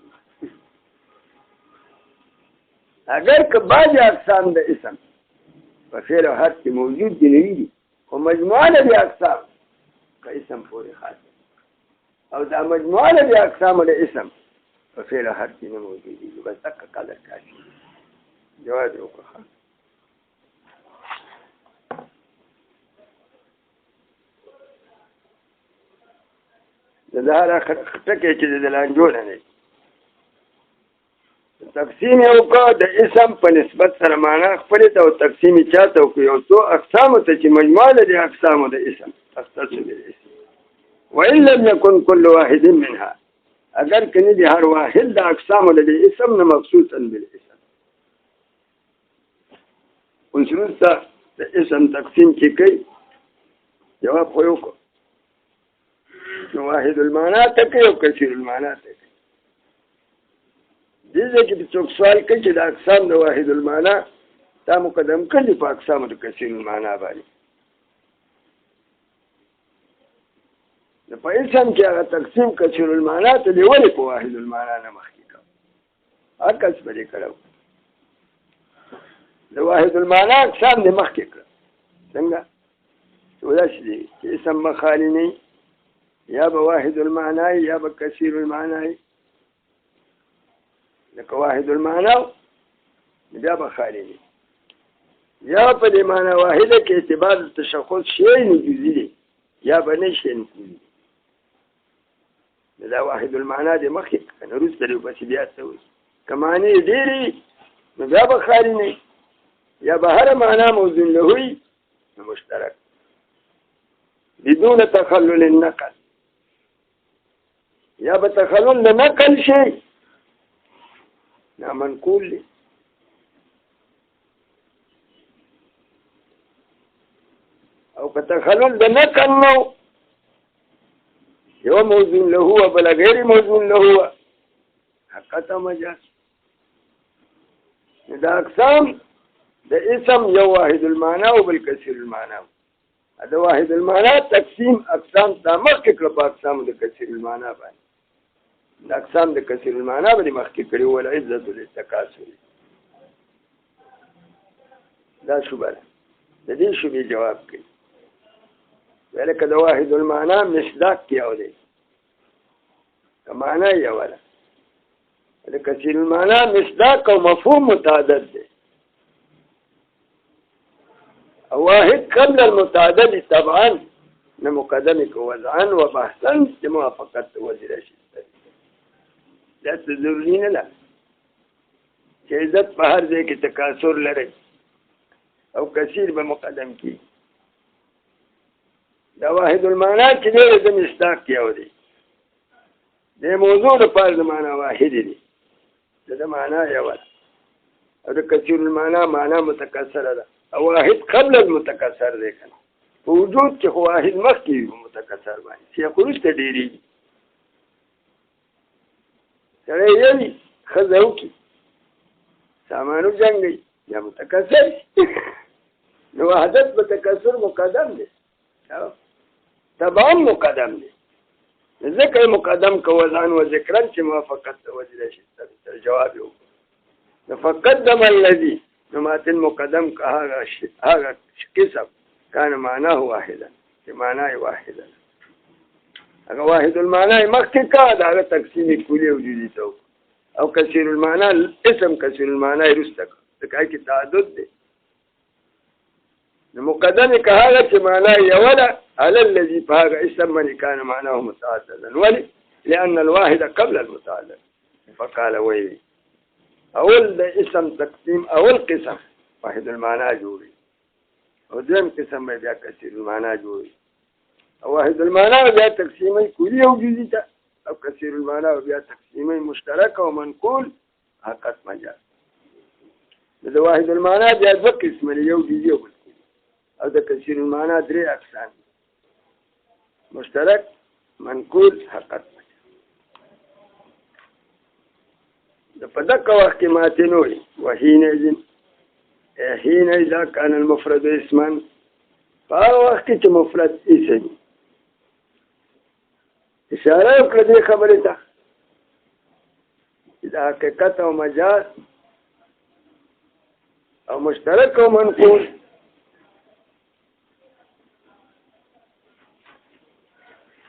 اگر که بعضې اقسام د اسم په فعل او حرف کې موجود دي نه وي خو مجموعه د دې اقسام په اسم پورې خاصه او دا مجموعه د دې اقسامو د اسم په فعل او حرف کې نه موجود دي. بس دقه قدر کافي. جواب یې وکړه. د هر ټکی چې د لانجوړه نه تقسیم یې وکړه د اسم په نسبت سره معنا خپلې ته او تقسیم یې چاته وکړو یو څو اقسامو ته چې مجموعه د دې اقسامو د اسم تختص بالاسم وان لم يكن كل واحد منها اگر کني دي هر واحد د اقسامو د دې اسم نه مخصوصا بالاسم. اوس وروسته د اسم تقسیم چې کوي جواب خو یو واحد المعنی ته کوي او کثیر المعنی ته کوي. دې ځای کې څوک سوال کوي چې د اقسام د واحد المعنی دا مقدم کړي په اقسامو د کثیر المعنی باندې. د په اسم کې هغه تقسیم کثیر المعنی ته دی ولې په واحد المعنی نه مخکې کړو؟ عکس به دې کړو. د واحد المعنی اقسام دې مخکې کړه. څنګه؟ وداسې دي چې اسم مخالي نه یا به واحد المعنی یا به کثیر المعنی. لکه واحد المعنی بیا به خالی دی یا په دې معنی واحده کې اعتبار تشخص شی نه جزئی دی یا به نه شي نه کلی. دا واحد المعنی دی مخکې کنه روز ته په بیا څه وي که معنی ډېرې نو بیا به خالی نه یا به هر معنی موزون له وي نو مشترک بدون تخلل النقل یا به تخلل د نقل شي نامنقول دی. او که تخلل د نقل نو یو موزون له هو بل غیر موزون له هو حقیقت مجاز. دا اقسام د اسم یو واحد المعنی او بل کثیر المعنی. دا واحد المعنی تقسیم اقسام دا مخکې کړه په اقسام د کثیر المعنی باندې. د اقسام د کثیر المعنی باندې مخکې کړي ول عزت للتکاثر. دا شوبه د دې شبهې جواب کوي لکه د واحد المعنا مصداق کې او دی که معنا یې اوله د کثیر المعنا مصداق او مفهوم متعدد دی او واحد قبل المتعدد طبعا نه مقدمه کو وضعا و بحثا چې موافقت وزیر شي دا ضروري نه ده چې عزت په هر ځای کې تکاثر لري او کثیر به مقدم کی دا واحد المعنا چې دی د مصداق کې او دی د موضوع لپاره د معنا واحد دی د معنا یو او د کثیر المعنا معنا متکثره ده او واحد قبل المتکثر دی کنه په وجود کې واحد مخکې متکثر باندې چې خورسته ډېری سره یې خزاو کی سامانو جنگي یا متکثر نو وحدت متکثر مقدم دی طبعا مقدم دی ذکر مقدم کو وزن و ذکرن چې موافقت وزیر شي تر جواب یو فقدم الذي نمات المقدم کا هغه قسم كان معناه واحدا چې معنا واحدا هغه واحد المعنى مخکې کا دا تقسیم کلی او جزئی تو او کثیر المعنى اسم کثیر المعنى رستک تکای کی تعدد دی المقدم كهذا معناه يولا على الذي فهذا اسم من كان معناه متعددا ولي لأن الواحد قبل المتعدد فقال ويلي أول ده اسم تقسيم أول قسم واحد المعنى جوري ودوم قسم بيا كثير المعنى جوري واحد المعنى بيا تقسيمي كلي أو جزئي أو كثير المعنى بيا تقسيمي مشترك ومنقول حقت مجاز ده واحد المعنى بيا دو قسم يو جزئي او د کثیر المعنى درې اقسام مشترک منقول حقت د په دغه وخت کې ماته نوې حين اذا كان المفرد اسما فهو وخت چې مفرد اسم اشاره وکړه دې خبره ته دا حقیقت او مجاز او مشترک او منقول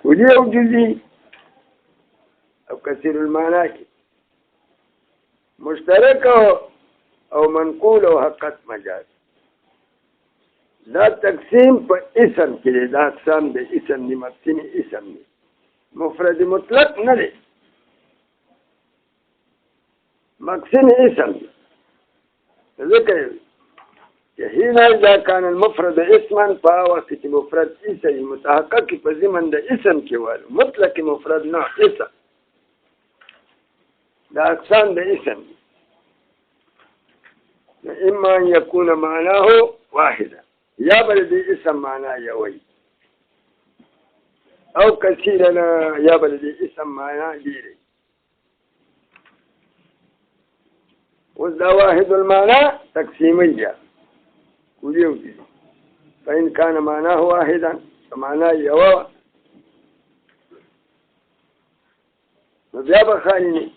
کلی او جزئی او کثیر المعنى کی مشترک او منقول او حقت مجاز دا تقسیم په اسم کې دا اقسام د اسم دی مقسم اسم دی مفرد مطلق نه دی مقسم اسم دی ذکر حين إذا كان المفرد اسما فهو مفرد اسم متحقق په ضمن د اسم کې والو مطلق مفرد نه اسم دا اقسام د اسم اما ان يكون معناه واحدا یا بل د اسم معنا یوي او کثیرا یا بل د اسم معنا ډیری وذا واحد المعنى تقسيميه فإن كان معناه واحدا فمعناه يوا وبيابا خاليني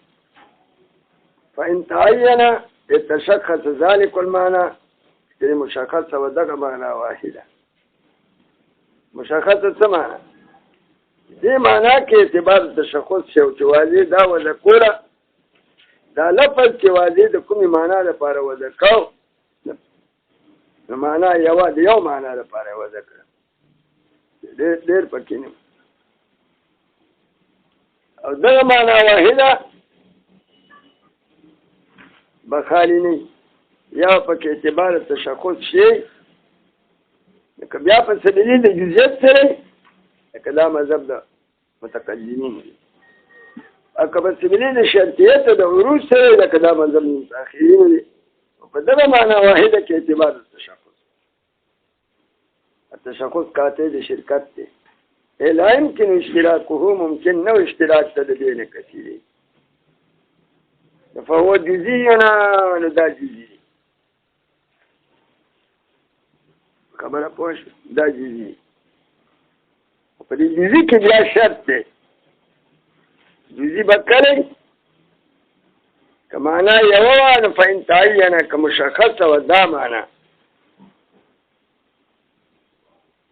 فإن تعين يتشخص ذلك المعنى مشخص ودق معنى واحدا مشخص سمعنى دي معنى كي اعتبار التشخص شو توازي دا وذكورة دا لفظ توازي دا كمي معنى لپاره وذكاو معنا یو د یو معنا لپاره و ذکر ډېر پکې نه او دا معنا واحده بخالی نه یا پکې اعتبار تشخص شي که بیا په سبیل د جزئیت سره کلام مذهب د متقدمین اکه په سبیل د شرطیت د عروض سره د کلام مذهب متأخرین دي په دغه معنا واحده کې اعتبار التشخص قاطع د شرکت دی لا يمكن اشتراكه ممكن نو اشتراك تدبين كثير فهو جزئينا دا جزئي خبره پوښ دا جزئي په دې جزئي کې بیا شرط دی جزئي بکره کمانا یو وان فإن تعین کمشخص و دا معنا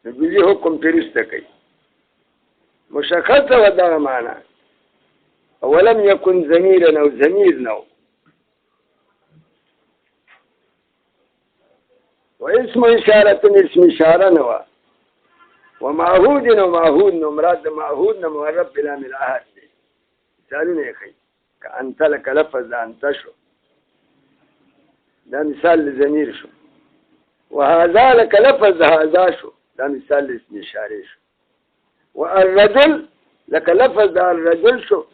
د جزي حکم پیرسته کوي مشخصه و دغه معنا ولم يكن ضميرا او ضمير نو واسم اشاره اسم اشاره نو ومعهود نو معهود نو مراد معهود نو معرب بلا من احد مثالونه کوي كأنت لك لفظ انت شو ده مثال لضمير شو وهذا لك لفظ هذا شو ده مثال لاسم اشاره شو والرجل لك لفظ الرجل شو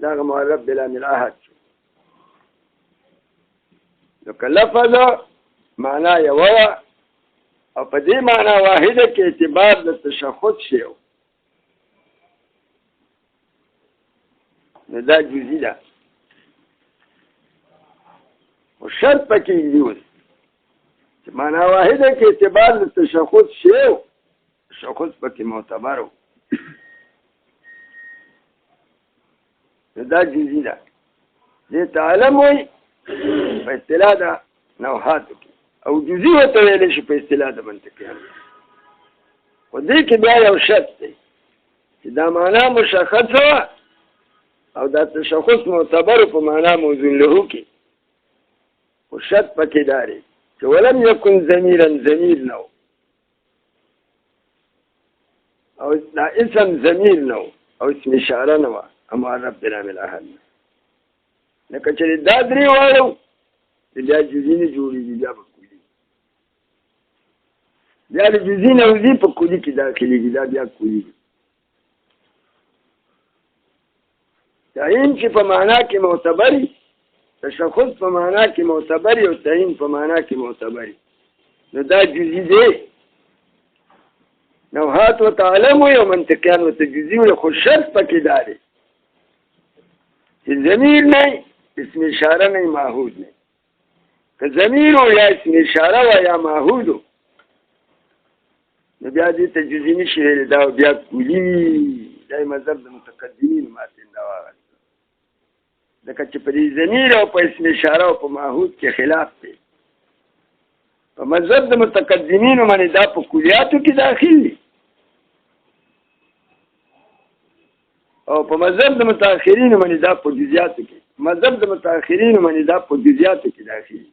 ده معرب بلا من احد شو لك لفظ معناه یوه او په دې معنا واحده کې اعتبار د تشخص شی نو دا جزئی ده او شرط پکې دی اوس چې معنا واحده کې اعتبار د تشخص شی تشخص پکې معتبر و نو دا جزئی ده دې تعلم وي په اصطلاح ده نوحاتو کې او جزئی ورته ویلی شي په اصطلاح د منطقیانو خو دې کې بیا یو شرط دی چې دا معنا مشخصه او دا تشخص معتبر په معنا موزون له کې خو شرط پکې داري چې ولم يكن ضميرا ضمير نو او دا اسم ضمیر نو او اسم اشاره نو اما رب بلا من احد لکه چې دا درې وایو بیا جزئی نه جوړېږي بیا بیا د جزئی نه وځي په کلي کې داخلېږي دا بیا کلي تعین چې په معنا کې معتبري تشخص په معنا کې معتبري او تعین په معنا کې معتبري نو دا جزئی دی نوحات و تعلم و منطقیان و تجزی و خود شرط پکی داره چې ضمیر نه اسم اشاره نه معهود نه که ضمیر و یا اسم اشاره و یا معهود نو بیا دې ته جزئی نشي ویلی دا بیا کلی دا مذهب د متقدمین ماتین دا واغسته ځکه چې په دې ضمیر او په اسم اشاره او په معهود کې خلاف دی په مذهب د متقدمینو باندې دا په کلیاتو کې داخل دي او په مذهب د متأخرینو باندې دا په جزئیاتو کې مذهب د متأخرینو باندې دا په جزئیاتو کې داخل دي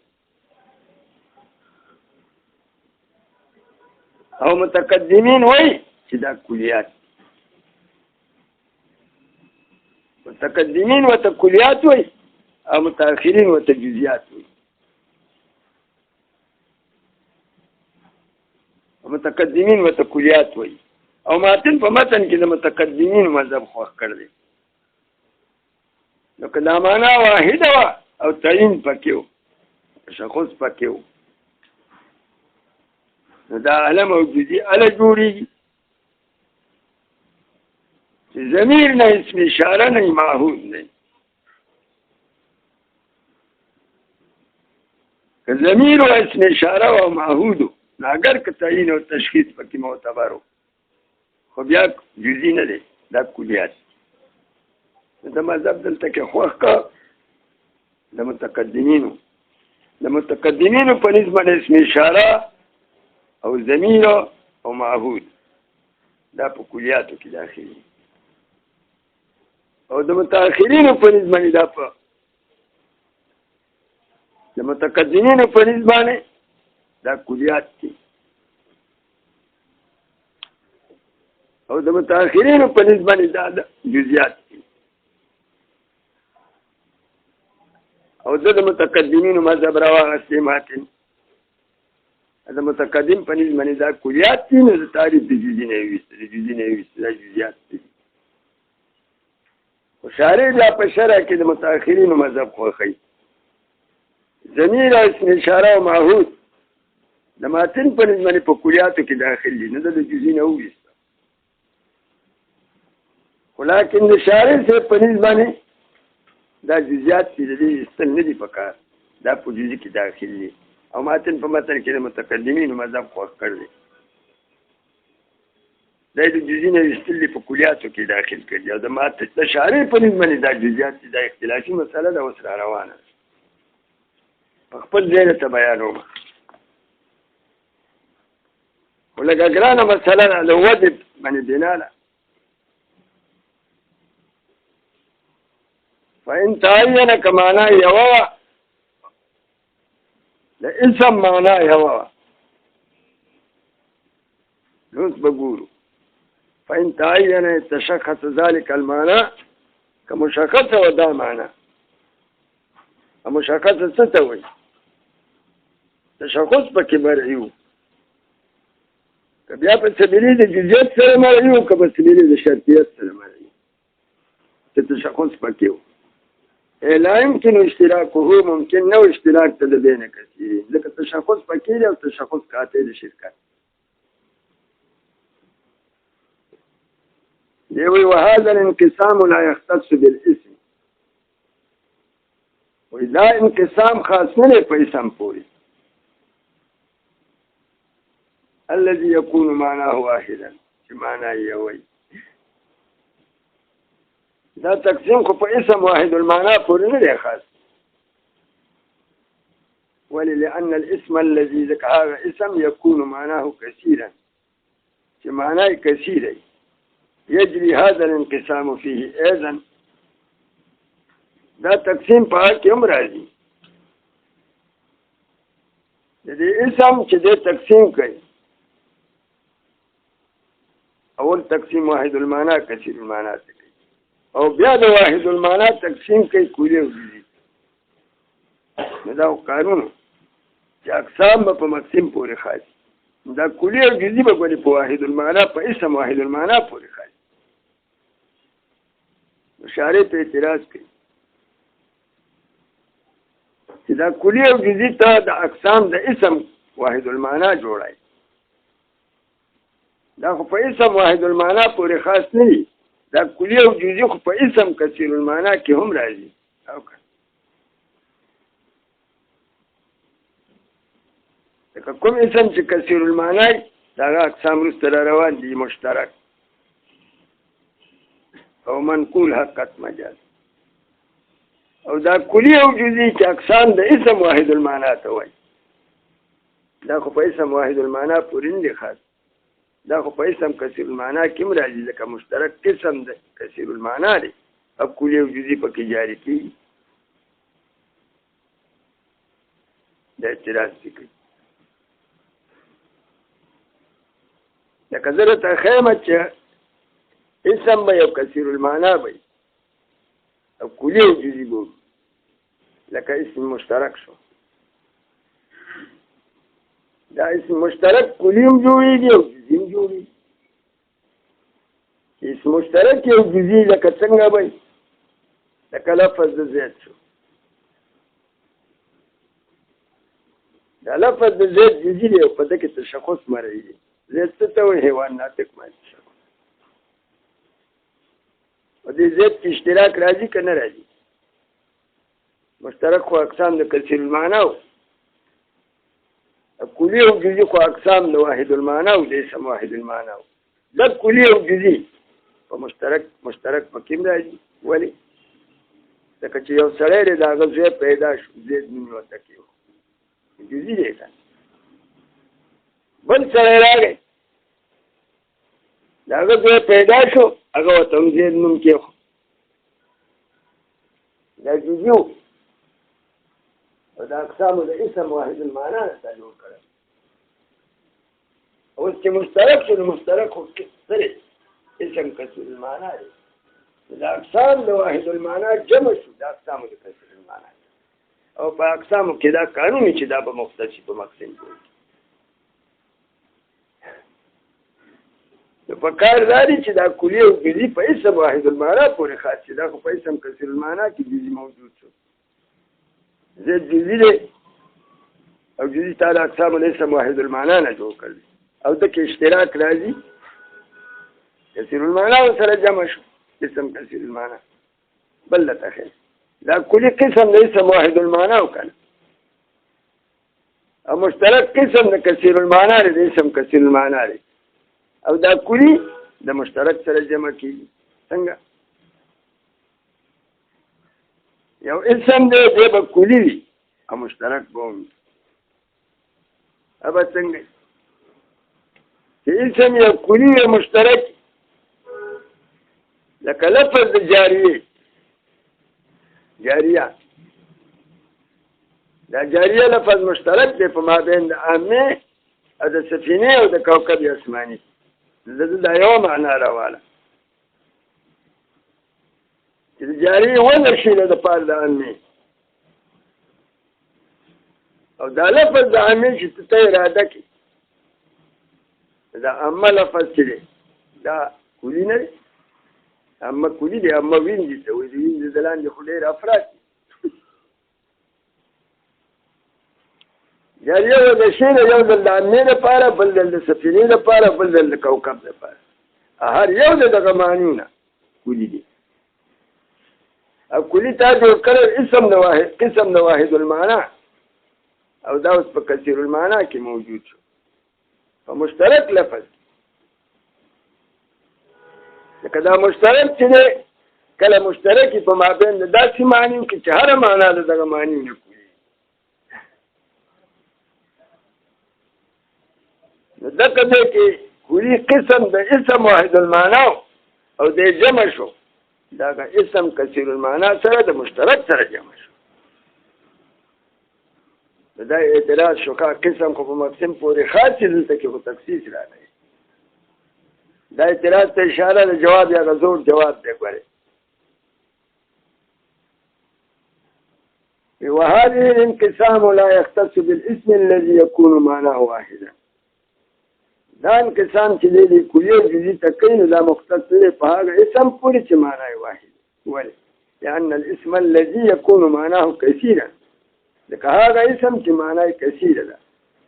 او متقدمین وایي چې دا کلیات متقدمین ورته کلیات وایي او متأخرین ورته جزئیات وایي متقدمین ورته کلیات وایي او ماتن په متن کې د متقدمین مذهب خوښ کړ دی نو که دا معنا واحده وه او تعین پکې و تشخص پکې و نو دا علم او جزئی اله جوړېږي چې ضمیر نه اسم اشاره نه معهود نه که ضمیر و اسم اشاره و معهود اگر که تعین او تشخیص پکې معتبر و خو بیا جزئی نه دی دا کلیات د مذهب دلته کې خوښ کا د متقدمینو په نسبت اسم اشاره او ضمیر او معهود دا په کلیاتو کې داخلي او د متأخرینو په نسبت دا په د متقدمینو په نسبت دا کلیات دي او د متأخرینو په نسبت دا جزئیات دي او د متقدمینو مذهب راواغستې ماتن د متقدم په نسبت دا کلیات دي نو د تعریف د جزئی نه ویست دا جزئیات دي خو شارع بیا په شرع کې د متأخرینو مذهب خوښوي ضمیر او اسم اشاره او معهود د ماتن په نسبت په کلیاتو کې داخل دي نه د جزئی نه ویست ولیکن د شارع سے په نسبت دا جزئیات چې د دې استل نه دي پکار دا په جزئی کې داخل دي او ماتن په متن کې د متقدمینو مذهب خوښ کړ دی دا د جزئی نه استل په کلیاتو کې داخل کړي او د ماتن د شارع په نسبت دا جزئیات دا اختلافي مسله ده اوس را روانه په خپل ځای ته بیانوم ولکه ګرانه مسله ده د وجب باندې بنا ده. فإن تعین که معنا یوه وه د اسم معنا یوه وه. اوس به ګورو فإن تعین تشخص ذلك المعنى که مشخصه و دا معنا. مشخصه څه ته وایي؟ تشخص پکې مرعي و، که بیا په سبیلي د جزئیت سره مرعي و، که په سبیلي د شرطیت سره مرعي و، چې تشخص پکې و. لا يمكن اشتراكه ممکن نو اشتراک ته د بین کثیرین، ځکه تشخص پکې دی او تشخص قاطع د شرکت دی. وهذا الانقسام لا يختص بالاسم، وإذا انقسام خاص نه په اسم پورې، الذي يكون معناه واحدا، چې معنا یې وي. دا تقسیم خو په اسم واحد المعنى پورې نه دی خاص. ولې؟ لأن الاسم الذي ذكر اسم يكون معناه كثيرا، چې معنا یې کثیر دی. يجري هذا الانقسام فيه ايضا، دا تقسیم په حال کې هم راځي. د دې اسم چې دې تقسیم کوي، اول تقسیم واحد المعنى کثیر المعنى ته کوي، او بیا د واحد المعنى تقسیم کوي کلی او جزئی. نو دا قانون چې اقسام به په مقسم پورې خاص، دا کلی او جزئی به ګوري په واحد المعنى په اسم واحد المعنى پورې خاص. مشارع په اعتراض کوي چې دا کلی او جزئی ته د اقسام د اسم واحد المعنى جوړای، دا خو په اسم واحد المعنى پورې خاص نه دي. دا کلی او جزئی خو په اسم کثیر المعنى کې هم راځي. او که کوم اسم چې کثیر المعنى دا اقسام وروسته را روان دي، مشترک او منقول حقیقت مجاز. او دا کلی او جزئی چې اقسام د اسم واحد المعنى ته وایي، دا خو په اسم واحد المعنى پورې نه دي خاص، دا خو په اسم کثیر المعنى کې هم راځي، ځکه مشترک قسم د کثیر المعنى دی. اب کلی او جزئی پکې جاری کېږي. دا اعتراض کوي. لکه زه درته ښیم چې اسم به یو کثیر المعنى به او کلی او جزئی به، لکه اسم مشترک شو. دا اسم مشترک کلی هم جوړېږي او جزئی هم جوړېږي. اسم مشترک یو جزئی لکه څنګه به، لکه لفظ د زید شو. دا لفظ د زید جزئی دی او په ده کې تشخص مرعي دی. زید څه ته وایي؟ حیوان ناطق باندې تشخص. او دې زید کې اشتراک راځي که نه راځي؟ مشترک خو اقسام د کثیر المعنى و، کلی او جزئی خو اقسام د واحد المعنى و د اسم واحد المعنى و. دا کلی او جزئی په مشترک پکې هم راځي. ولې؟ ځکه چې یو سړی دی، د هغه زوی پیدا شو، زید نوم یې ورته کېښود، جزئی دی که. بل سړی راغی، د هغه زوی پیدا شو، هغه ورته هم زید نوم کېښود، دا جزئی و. او دا اقسامو د اسم واحد المعنى نه تا جوړ کړل. اوس چې مشترک شو، نو مشترک خو سره اسم کثیر المعنى دی. دا اقسام د واحد المعنى جمع شو، دا اقسامو د کثیر المعنى. او په اقسامو کې دا قانون چې دا به مختص شي په مقسم جوړ. نو په کار دا دی چې دا کلی او جزئی په اسم واحد المعنى پورې خاص شي. دا خو په اسم کثیر المعنى کې جزئی موجود شو. زید جزئی دی او جزئی تا د اقسام الاسم واحد المعنى نه جوړ کړل، او د کې اشتراک راځي، کثیر المعنى سره جمع شو، اسم کثیر المعنى. بل لته خیر دا کلی قسم د اسم واحد المعنى وکړه، او مشترک قسم د کثیر المعنى دی، د اسم کثیر المعنى دی. او دا کلی د مشترک سره جمع کیږي. څنګه؟ یو اسم دی، دی به کلی وي او مشترک به وي. ابا څنګه؟ چې اسم یو کلی او مشترک لکه لفظ د جاریه دا جاریه لفظ مشترک دی په مابین د عامه او د سفینې او د کوكب اسماني دا یو معنا راواله چې د جاریه ونه شي د پاره د عامه او دا لفظ د عامه چې ته اراده کې دا عامه لفظ چې دا کلی نه اما کلی دی اما وینځي ته وایي وینځي د لاندې خو ډېر افراد جاریه و د شی نه یو د عامې لپاره بل د سفینې لپاره بل د کوكب لپاره هر یو دغه معنیونه کلی دی او کلی تا جوړ کړی اسم د واحد قسم د واحد المعنی او دا اوس په کثیر المعنی کې موجود شو په مشترک لفظ لکه دا مشترک چې دی کله مشترکي په مابین د داسې معنیو کې چې هره معنا د دغه معنی نه کوي نو دغه دی کې کلی قسم د اسم واحد المعنی او د جمع شو دغه اسم کثیر المعنی سره د مشترک سره جمع شو دا اعتراض شو کا قسم خو په مقسم پورې خاص دلته کې خو تخصیص راغلی دا اعتراض ته اشاره د جواب یا غزور جواب دی ګوره وهذه الانقسام لا يختص بالاسم الذي يكون معناه واحدا دا انقسام چې دی کلیه جزئی تکین لا مختص دی په هغه اسم پورې چې معنی واحد ولې لأن الاسم الذي يكون معناه كثيرا لکه هغه اسم چې معنی کثیره ده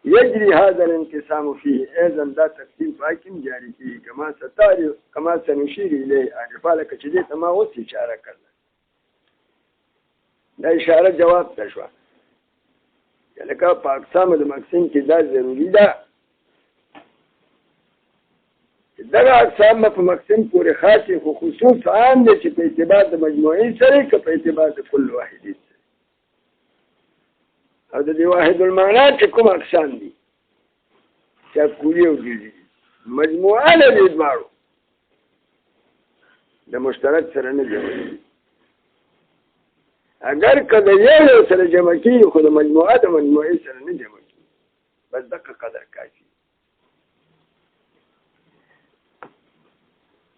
يجري هذا الانقسام فيه ايضا دا تقسیم پاکم جاری کی کما سنشیر الیه انفا لکه چې دې تما اوس اشاره کړل دا اشاره جواب ته شو لکه په اقسام د مقسم کې دا ضروری ده دغه اقسام په مقسم پورې خاص خو خصوص عام دي چې په اعتبار د مجموعي سره که په اعتبار د کل واحد او د دې واحد المعنی چې کوم اقسام دي چې کلی او جزئی مجموعه له دې دواړو د مشترک سره نه جوړي اگر کله یو سره جمع کیږي خو د مجموعه د مجموعي سره نه جمع کیږي بس دغه قدر کافي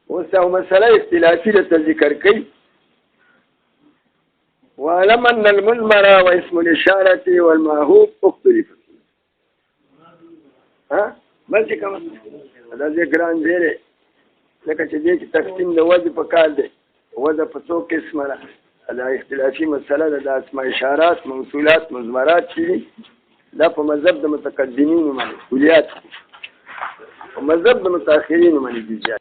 اوس یو مسله اختلافي د ذکر کوي وعلم أن المضمر واسم الإشارة والمعهود اختلف فيه ها بس كم هذا ذكران زيره لكن شديك تقسيم لوجه فقال ده وجه فسوق اسمه هذا اختلافي مسألة ده اسماء إشارات موصولات مضمرات شيء ده في مذهب المتقدمين ومن الكليات ومذهب المتأخرين ومن الجزئيات